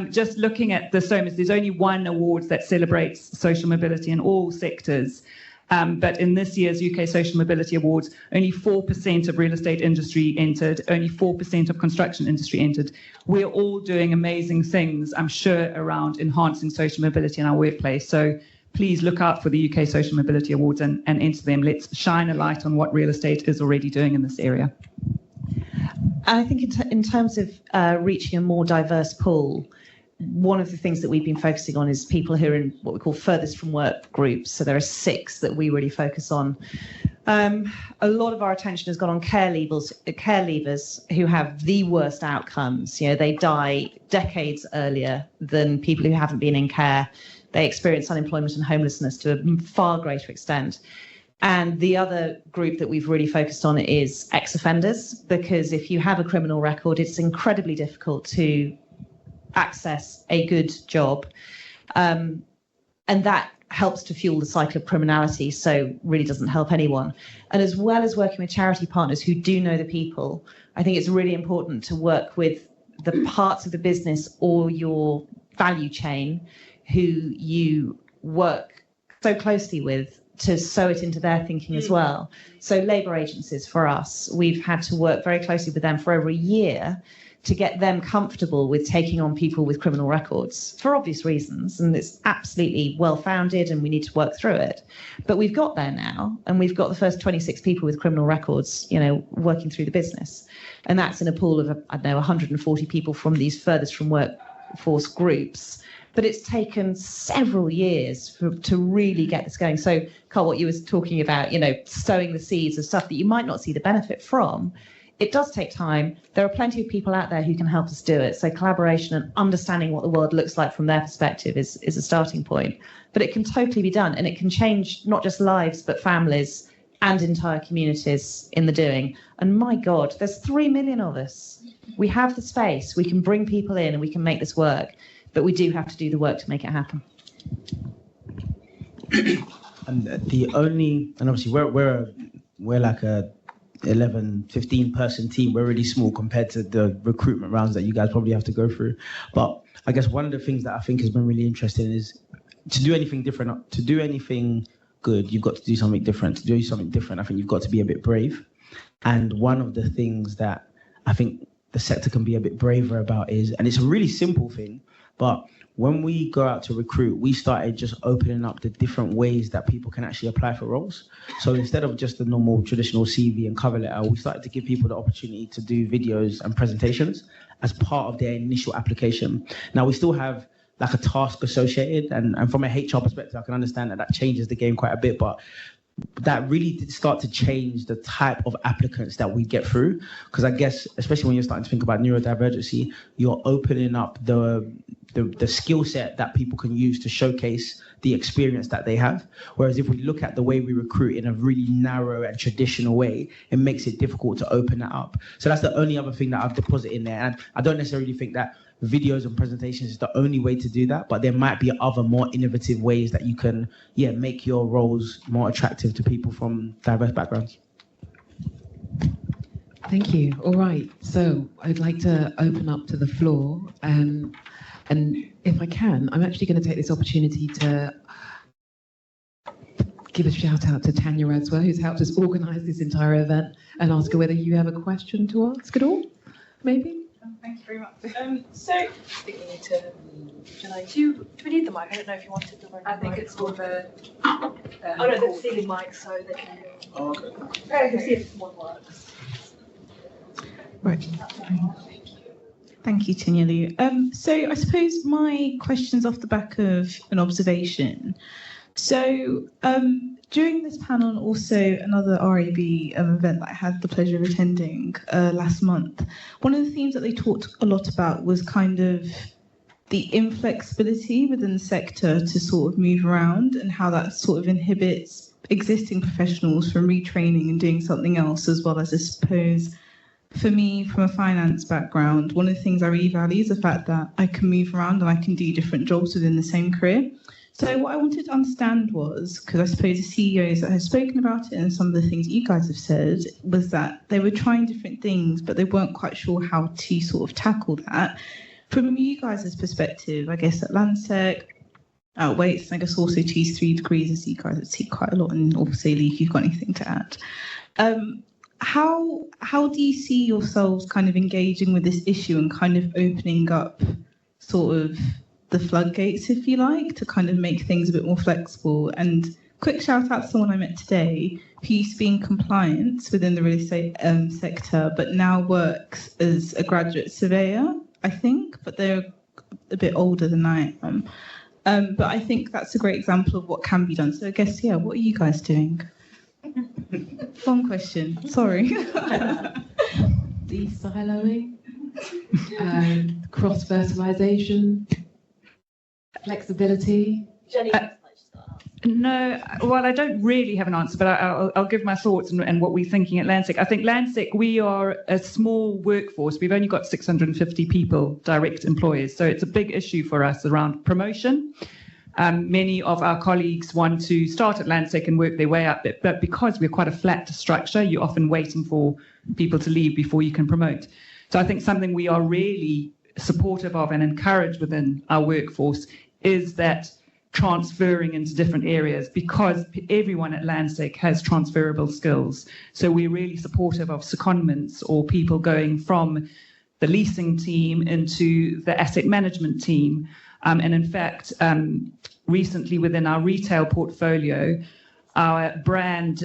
Just looking at the SOMOs, there's only one award that celebrates social mobility in all sectors. But in this year's UK Social Mobility Awards, only 4% of real estate industry entered, only 4% of construction industry entered. We're all doing amazing things, I'm sure, around enhancing social mobility in our workplace. So please look out for the UK Social Mobility Awards and enter them. Let's shine a light on what real estate is already doing in this area. I think in terms of reaching a more diverse pool, one of the things that we've been focusing on is people who are in what we call furthest from work groups. So there are 6 that we really focus on. A lot of our attention has gone on care leavers who have the worst outcomes. You know, they die decades earlier than people who haven't been in care. They experience unemployment and homelessness to a far greater extent. And the other group that we've really focused on is ex-offenders, because if you have a criminal record, it's incredibly difficult to access a good job. And that helps to fuel the cycle of criminality, so really doesn't help anyone. And as well as working with charity partners who do know the people, I think it's really important to work with the parts of the business or your value chain who you work so closely with to sew it into their thinking as well. So labour agencies for us, we've had to work very closely with them for over a year to get them comfortable with taking on people with criminal records for obvious reasons. And it's absolutely well-founded and we need to work through it. But we've got there now, and we've got the first 26 people with criminal records, you know, working through the business. And that's in a pool of, I don't know, 140 people from these furthest from workforce groups. But it's taken several years to really get this going. So, Carl, what you were talking about, you know, sowing the seeds of stuff that you might not see the benefit from, it does take time. There are plenty of people out there who can help us do it. So collaboration and understanding what the world looks like from their perspective is a starting point. But it can totally be done, and it can change not just lives, but families and entire communities in the doing. And my God, there's 3 million of us. We have the space. We can bring people in and we can make this work. But we do have to do the work to make it happen. And obviously we're like a 11, 15 person team. We're really small compared to the recruitment rounds that you guys probably have to go through. But I guess one of the things that I think has been really interesting is to do anything different, to do anything good, you've got to do something different. To do something different, I think you've got to be a bit brave. And one of the things that I think the sector can be a bit braver about is, and it's a really simple thing, but when we go out to recruit, we started just opening up the different ways that people can actually apply for roles. So instead of just the normal traditional CV and cover letter, we started to give people the opportunity to do videos and presentations as part of their initial application. Now, we still have like a task associated, and from a HR perspective, I can understand that changes the game quite a bit, but that really did start to change the type of applicants that we get through. Because I guess, especially when you're starting to think about neurodivergency, you're opening up the skill set that people can use to showcase the experience that they have. Whereas if we look at the way we recruit in a really narrow and traditional way, it makes it difficult to open that up. So that's the only other thing that I've deposited in there. And I don't necessarily think that videos and presentations is the only way to do that, but there might be other more innovative ways that you can, make your roles more attractive to people from diverse backgrounds. Thank you. All right. So I'd like to open up to the floor. And if I can, I'm actually going to take this opportunity to give a shout out to Tanya Radswell, who's helped us organise this entire event, and ask her whether you have a question to ask at all, maybe? Thank you very much. So, I think we need to. Do we need the mic? I don't know if you wanted the mic. I think it's more of a. Oh no, the ceiling mic, so they can. Oh, okay. I can see if one works. Right. Thank you, Tinyelu. So I suppose my question's off the back of an observation. So during this panel and also another RAB event that I had the pleasure of attending last month, one of the themes that they talked a lot about was kind of the inflexibility within the sector to sort of move around and how that sort of inhibits existing professionals from retraining and doing something else, as well as, I suppose, for me, from a finance background, one of the things I really value is the fact that I can move around and I can do different jobs within the same career. So what I wanted to understand was, because I suppose the CEOs that have spoken about it and some of the things you guys have said, was that they were trying different things, but they weren't quite sure how to sort of tackle that. From you guys' perspective, I guess at Landsec, at Weights, I guess also 2-3 degrees, as you guys have seen quite a lot, and obviously Lee, if you've got anything to add. How do you see yourselves kind of engaging with this issue and kind of opening up sort of the floodgates, if you like, to kind of make things a bit more flexible? And quick shout out to someone I met today who used to be in compliance within the real estate sector, but now works as a graduate surveyor, I think, but they're a bit older than I am. But I think that's a great example of what can be done. So I guess, what are you guys doing? One question, sorry. De-siloing, cross-fertilisation, flexibility. Jenny, No, well, I don't really have an answer, but I'll give my thoughts and what we're thinking at Landsec. I think Landsec, we are a small workforce. We've only got 650 people, direct employees. So it's a big issue for us around promotion. Many of our colleagues want to start at Landsec and work their way up, but because we're quite a flat structure, you're often waiting for people to leave before you can promote. So I think something we are really supportive of and encourage within our workforce is that transferring into different areas, because everyone at Landsec has transferable skills. So we're really supportive of secondments or people going from the leasing team into the asset management team. And in fact, recently within our retail portfolio, our brand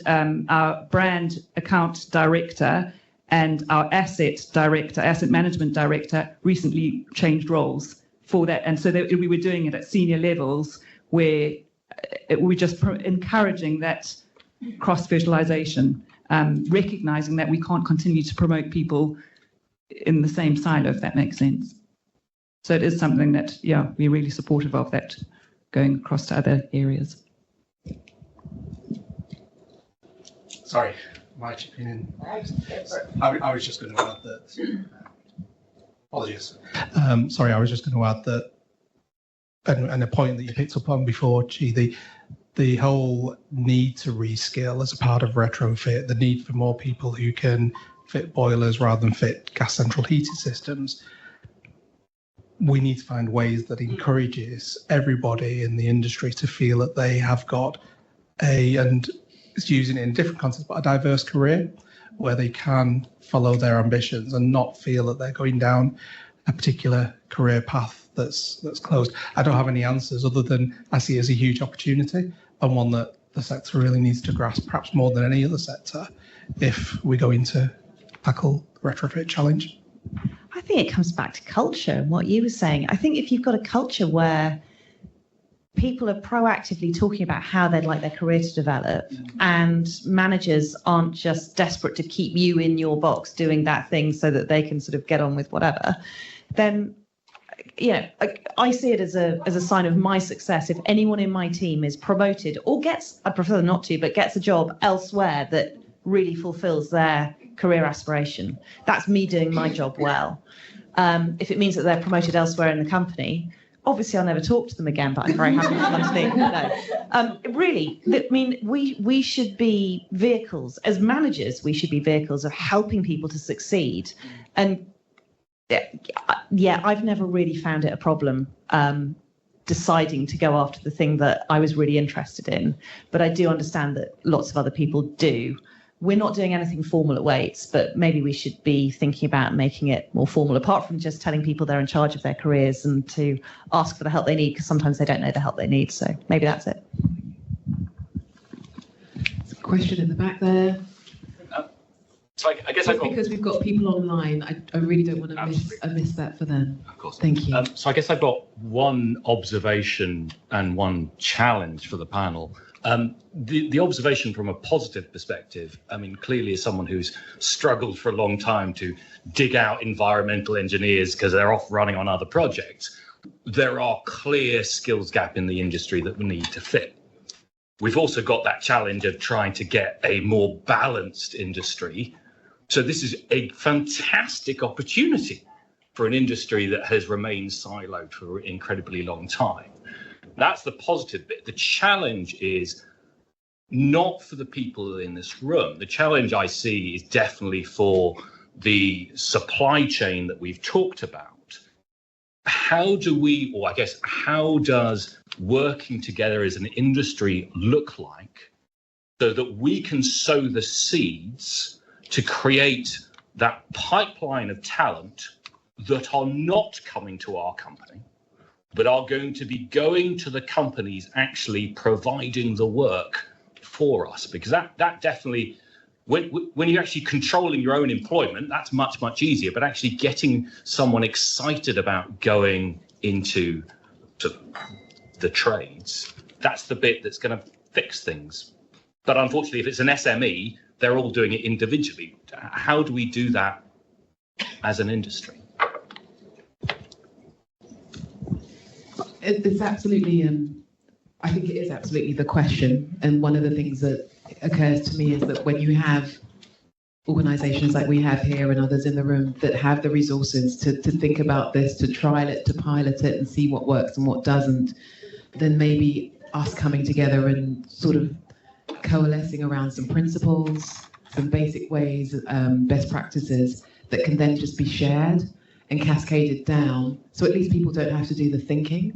account director and our asset management director recently changed roles for that. And so we were doing it at senior levels where we're just encouraging that cross-fertilization, recognizing that we can't continue to promote people in the same silo, if that makes sense. So it is something that, we're really supportive of, that going across to other areas. Sorry, my opinion. I was just going to add that. Apologies. Sorry, I was just going to add that, and a point that you picked up on before, the whole need to reskill as a part of retrofit, the need for more people who can fit boilers rather than fit gas central heating systems. We need to find ways that encourages everybody in the industry to feel that they have got and it's using it in different contexts, but a diverse career where they can follow their ambitions and not feel that they're going down a particular career path that's closed. I don't have any answers other than I see it as a huge opportunity and one that the sector really needs to grasp, perhaps more than any other sector, if we go into tackle the retrofit challenge. I think it comes back to culture and what you were saying. I think if you've got a culture where people are proactively talking about how they'd like their career to develop, and managers aren't just desperate to keep you in your box doing that thing so that they can sort of get on with whatever, then I see it as a sign of my success if anyone in my team is promoted or gets, I prefer not to, but gets a job elsewhere that really fulfills their career aspiration. That's me doing my job well. If it means that they're promoted elsewhere in the company, obviously I'll never talk to them again, but I'm very happy for them to think, no. Really, I mean, we should be vehicles, as managers, we should be vehicles of helping people to succeed. And yeah, I've never really found it a problem deciding to go after the thing that I was really interested in. But I do understand that lots of other people do. We're not doing anything formal at Waits, but maybe we should be thinking about making it more formal, apart from just telling people they're in charge of their careers and to ask for the help they need, because sometimes they don't know the help they need. So maybe that's it. There's a question in the back there. So I guess I've got... Because we've got people online, I really don't want to miss that for them. Of course. Thank you. So I guess I've got one observation and one challenge for the panel. The observation from a positive perspective, I mean, clearly as someone who's struggled for a long time to dig out environmental engineers because they're off running on other projects, there are clear skills gap in the industry that we need to fit. We've also got that challenge of trying to get a more balanced industry. So this is a fantastic opportunity for an industry that has remained siloed for an incredibly long time. That's the positive bit. The challenge is not for the people in this room. The challenge I see is definitely for the supply chain that we've talked about. How do we, or I guess, how does working together as an industry look like so that we can sow the seeds to create that pipeline of talent that are not coming to our company, but are going to be going to the companies actually providing the work for us? Because that definitely, when you're actually controlling your own employment, that's much, much easier. But actually getting someone excited about going into the trades, that's the bit that's going to fix things. But unfortunately, if it's an SME, they're all doing it individually. How do we do that as an industry? It's absolutely, I think it is absolutely the question. And one of the things that occurs to me is that when you have organisations like we have here and others in the room that have the resources to think about this, to trial it, to pilot it and see what works and what doesn't, then maybe us coming together and sort of coalescing around some principles, some basic ways, best practices that can then just be shared and cascaded down, so at least people don't have to do the thinking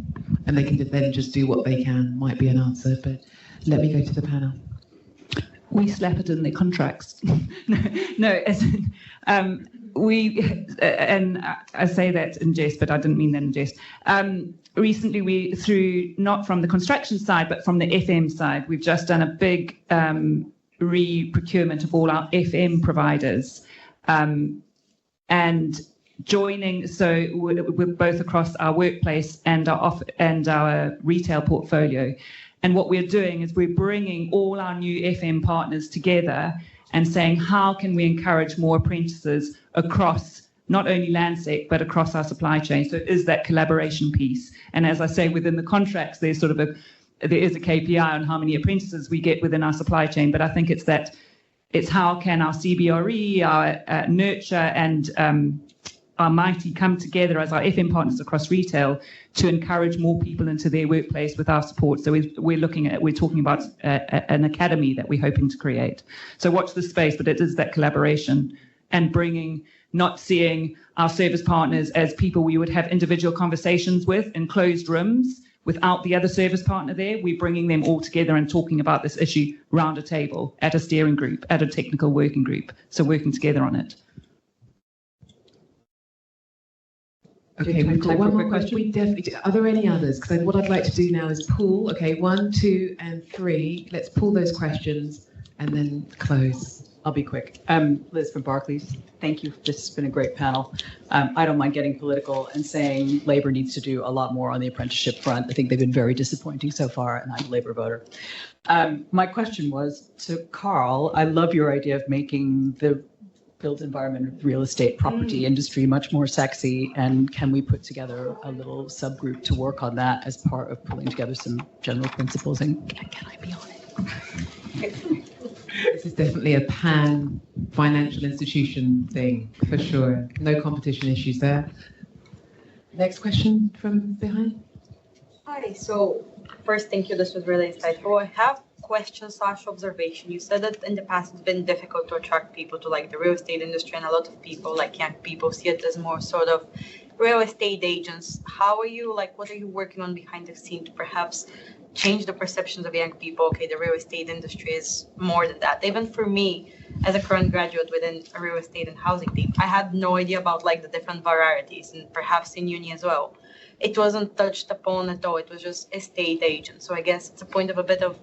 and they can then just do what they can, might be an answer. But let me go to the panel. We slap it in their contracts. No, as in, and I say that in jest, but I didn't mean that in jest. Recently, we, through, not from the construction side, but from the FM side, we've just done a big re-procurement of all our FM providers. And joining, so we're both across our workplace and our retail portfolio. And what we're doing is we're bringing all our new FM partners together and saying, how can we encourage more apprentices across not only Landsec, but across our supply chain? So it is that collaboration piece. And as I say, within the contracts, there is a KPI on how many apprentices we get within our supply chain. But I think it's how can our CBRE, our Nurture and our Mighty come together as our FM partners across retail to encourage more people into their workplace with our support. So we're talking about an academy that we're hoping to create. So watch the space, but it is that collaboration and not seeing our service partners as people we would have individual conversations with in closed rooms without the other service partner there. We're bringing them all together and talking about this issue round a table, at a steering group, at a technical working group. So working together on it. Okay, we've got one more question. We definitely do. Are there any others? Because what I'd like to do now is pool. Okay, 1, 2, and 3. Let's pull those questions and then close. I'll be quick. Liz from Barclays. Thank you. This has been a great panel. I don't mind getting political and saying Labour needs to do a lot more on the apprenticeship front. I think they've been very disappointing so far, and I'm a Labour voter. My question was to Carl. I love your idea of making the built environment, real estate, property industry much more sexy. And can we put together a little subgroup to work on that as part of pulling together some general principles? And can I be on it? This is definitely a pan financial institution thing, for sure. No competition issues there. Next question from behind. Hi, so first, thank you. This was really insightful. I have question/observation. You said that in the past it's been difficult to attract people to like the real estate industry, and a lot of people, like young people, see it as more sort of real estate agents. How are you, like, what are you working on behind the scene to perhaps change the perceptions of young people? Okay, the real estate industry is more than that. Even for me, as a current graduate within a real estate and housing team, I had no idea about like the different varieties, and perhaps in uni as well. It wasn't touched upon at all. It was just estate agent. So I guess it's a point of a bit of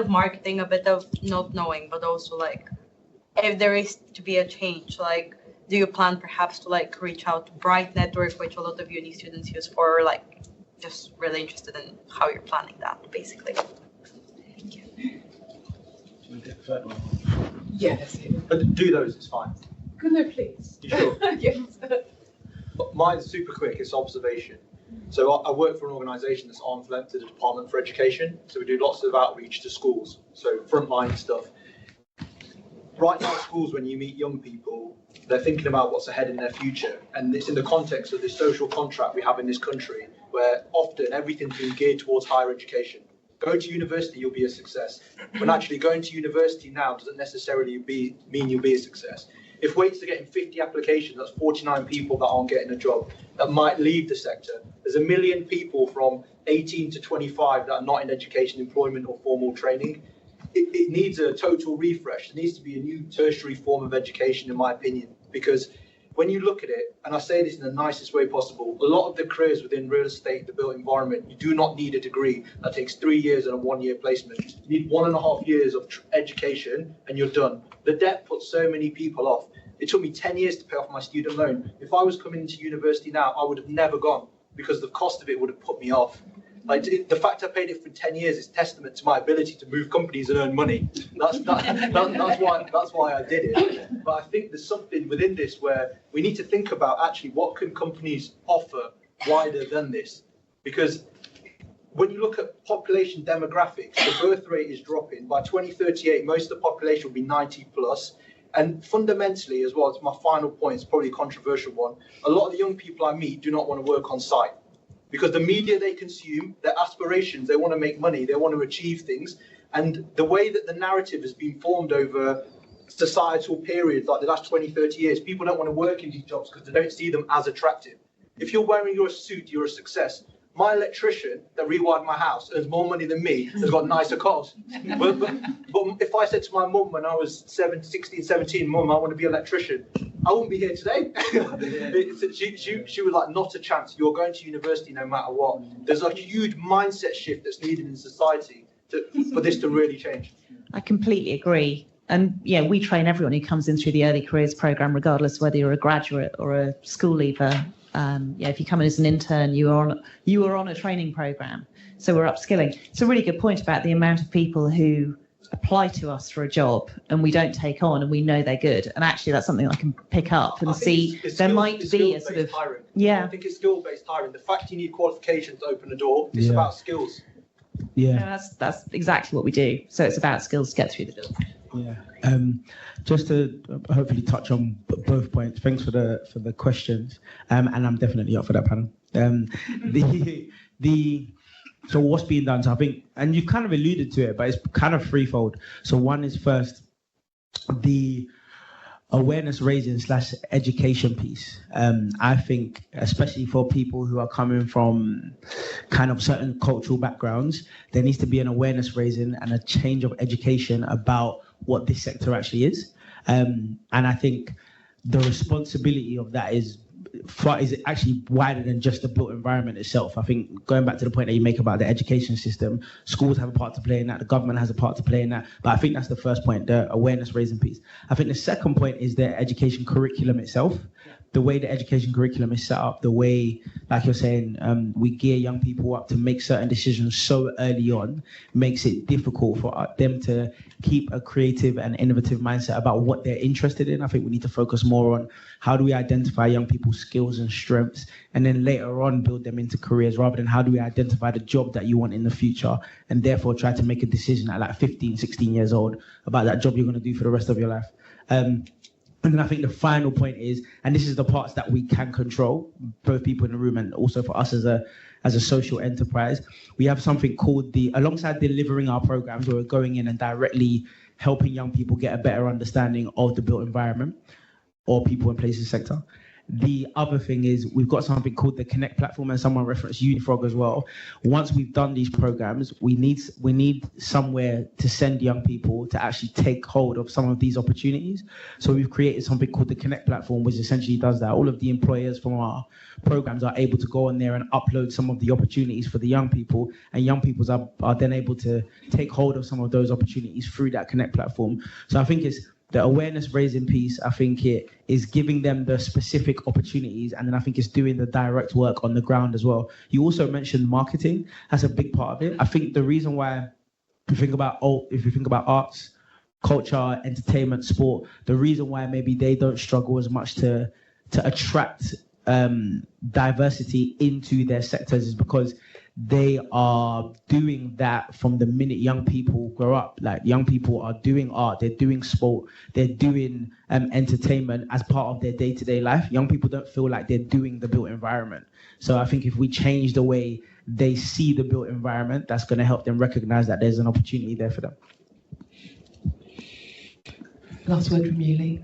marketing, a bit of not knowing, but also like if there is to be a change, like do you plan perhaps to like reach out to Bright Network, which a lot of uni students use for, or like just really interested in how you're planning that basically? Thank you. Yes. But do those, it's fine. Could no, please? You sure? Yes. Mine's super quick, it's observation. So I work for an organisation that's arm's length to the Department for Education. So we do lots of outreach to schools, so frontline stuff. Right now at schools, when you meet young people, they're thinking about what's ahead in their future. And it's in the context of this social contract we have in this country, where often everything's been geared towards higher education. Go to university, you'll be a success. But actually going to university now doesn't necessarily mean you'll be a success. If Waits are getting 50 applications, that's 49 people that aren't getting a job, that might leave the sector. There's 1 million people from 18 to 25 that are not in education, employment or formal training. It needs a total refresh. There needs to be a new tertiary form of education, in my opinion, because when you look at it, and I say this in the nicest way possible, a lot of the careers within real estate, the built environment, you do not need a degree that takes 3 years and a 1-year placement. You need 1.5 years of education and you're done. The debt puts so many people off. It took me 10 years to pay off my student loan. If I was coming into university now, I would have never gone because the cost of it would have put me off. Like the fact I paid it for 10 years is testament to my ability to move companies and earn money. That's why I did it. But I think there's something within this where we need to think about actually what can companies offer wider than this, because when you look at population demographics, the birth rate is dropping. By 2038, most of the population will be 90 plus. And fundamentally as well, it's my final point, it's probably a controversial one. A lot of the young people I meet do not want to work on site because the media they consume, their aspirations, they want to make money, they want to achieve things. And the way that the narrative has been formed over societal periods, like the last 20, 30 years, people don't want to work in these jobs because they don't see them as attractive. If you're wearing your suit, you're a success. My electrician that rewired my house earns more money than me, has got nicer cars. But if I said to my mum when I was 16, 17, Mum, I want to be an electrician, I wouldn't be here today. She was like, not a chance. You're going to university no matter what. There's a huge mindset shift that's needed in society for this to really change. I completely agree. And yeah, we train everyone who comes in through the early careers program, regardless whether you're a graduate or a school leaver. If you come in as an intern, you are on a training program. So we're upskilling. It's a really good point about the amount of people who apply to us for a job and we don't take on and we know they're good. And actually that's something I can pick up and see. There might be a sort of hiring. Yeah. I think it's skill-based hiring. The fact you need qualifications to open the door, it's about skills. Yeah. No, that's exactly what we do. So it's about skills to get through the door. Yeah. Just to hopefully touch on both points. Thanks for the questions. And I'm definitely up for that panel. So what's being done? So I think, and you kind of alluded to it, but it's kind of threefold. So one is first the awareness raising / education piece. I think, especially for people who are coming from kind of certain cultural backgrounds, there needs to be an awareness raising and a change of education about what this sector actually is. And I think the responsibility of that is is actually wider than just the built environment itself. I think going back to the point that you make about the education system, schools have a part to play in that, the government has a part to play in that. But I think that's the first point, the awareness raising piece. I think the second point is the education curriculum itself. The way the education curriculum is set up, the way, like you're saying, we gear young people up to make certain decisions so early on makes it difficult for them to keep a creative and innovative mindset about what they're interested in. I think we need to focus more on how do we identify young people's skills and strengths, and then later on build them into careers, rather than how do we identify the job that you want in the future, and therefore try to make a decision at like 15, 16 years old about that job you're going to do for the rest of your life. And then I think the final point is, and this is the parts that we can control, both people in the room and also for us as a social enterprise, we have something called alongside delivering our programs, where we're going in and directly helping young people get a better understanding of the built environment or people and places sector. The other thing is we've got something called the Connect platform, and someone referenced Unifrog as well. Once we've done these programs, we need somewhere to send young people to actually take hold of some of these opportunities. So we've created something called the Connect platform, which essentially does that. All of the employers from our programs are able to go on there and upload some of the opportunities for the young people, and young people are then able to take hold of some of those opportunities through that Connect platform. So I think it's the awareness raising piece. I think it is giving them the specific opportunities, and then I think it's doing the direct work on the ground as well. You also mentioned marketing. That's a big part of it. I think the reason why, if you think about arts, culture, entertainment, sport, the reason why maybe they don't struggle as much to attract diversity into their sectors is because they are doing that from the minute young people grow up. Like, young people are doing art, they're doing sport, they're doing entertainment as part of their day-to-day life. Young people don't feel like they're doing the built environment. So I think if we change the way they see the built environment, that's going to help them recognize that there's an opportunity there for them. Last word from you, Lee.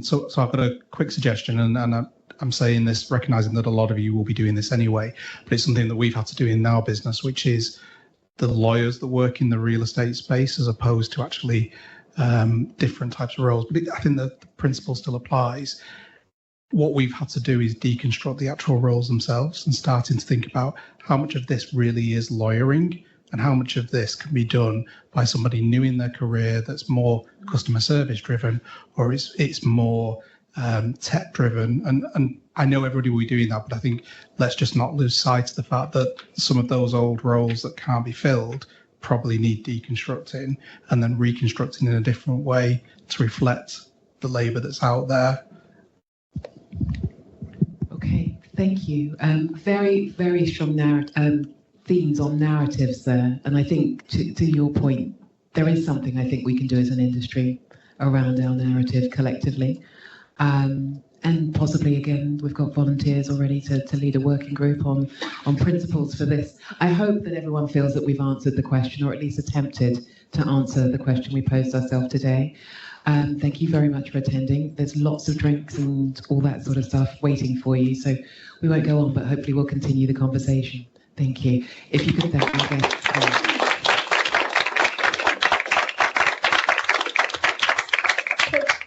So I've got a quick suggestion, and I'm saying this recognizing that a lot of you will be doing this anyway, but it's something that we've had to do in our business, which is the lawyers that work in the real estate space, as opposed to actually different types of roles. But I think that the principle still applies. What we've had to do is deconstruct the actual roles themselves and starting to think about how much of this really is lawyering and how much of this can be done by somebody new in their career that's more customer service driven, or it's more tech driven. And I know everybody will be doing that, but I think let's just not lose sight of the fact that some of those old roles that can't be filled probably need deconstructing and then reconstructing in a different way to reflect the labour that's out there. Okay, thank you. Very, very strong themes on narratives there. And I think to your point, there is something I think we can do as an industry around our narrative collectively. And possibly, again, we've got volunteers already to lead a working group on principles for this. I hope that everyone feels that we've answered the question, or at least attempted to answer the question we posed ourselves today. Thank you very much for attending. There's lots of drinks and all that sort of stuff waiting for you, so we won't go on, but hopefully we'll continue the conversation. Thank you. If you could thank our guests.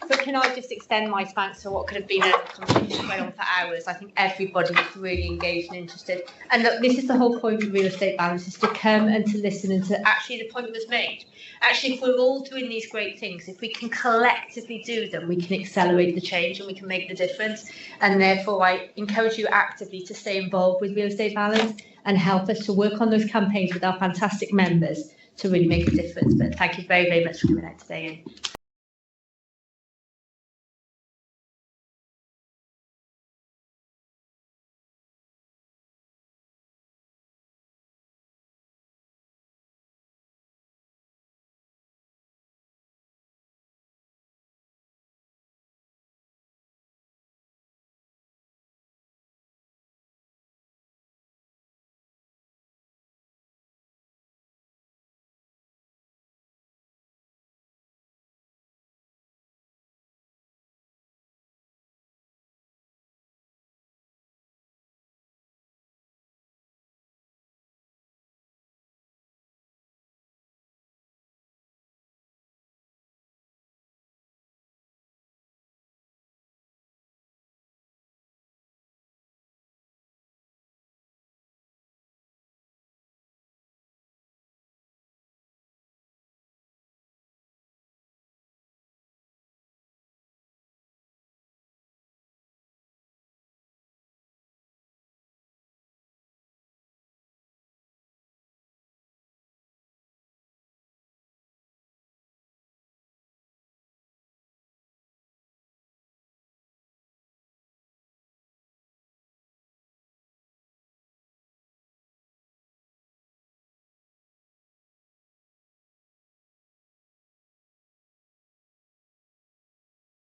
So can I just extend my thanks for what could have been a conversation going on for hours? I think everybody was really engaged and interested. And look, this is the whole point of real estate balance, is to come and to listen, and to actually, the point that was made, actually, if we're all doing these great things, if we can collectively do them, we can accelerate the change and we can make the difference. And therefore, I encourage you actively to stay involved with real estate balance and help us to work on those campaigns with our fantastic members to really make a difference. But thank you very, very much for coming out today.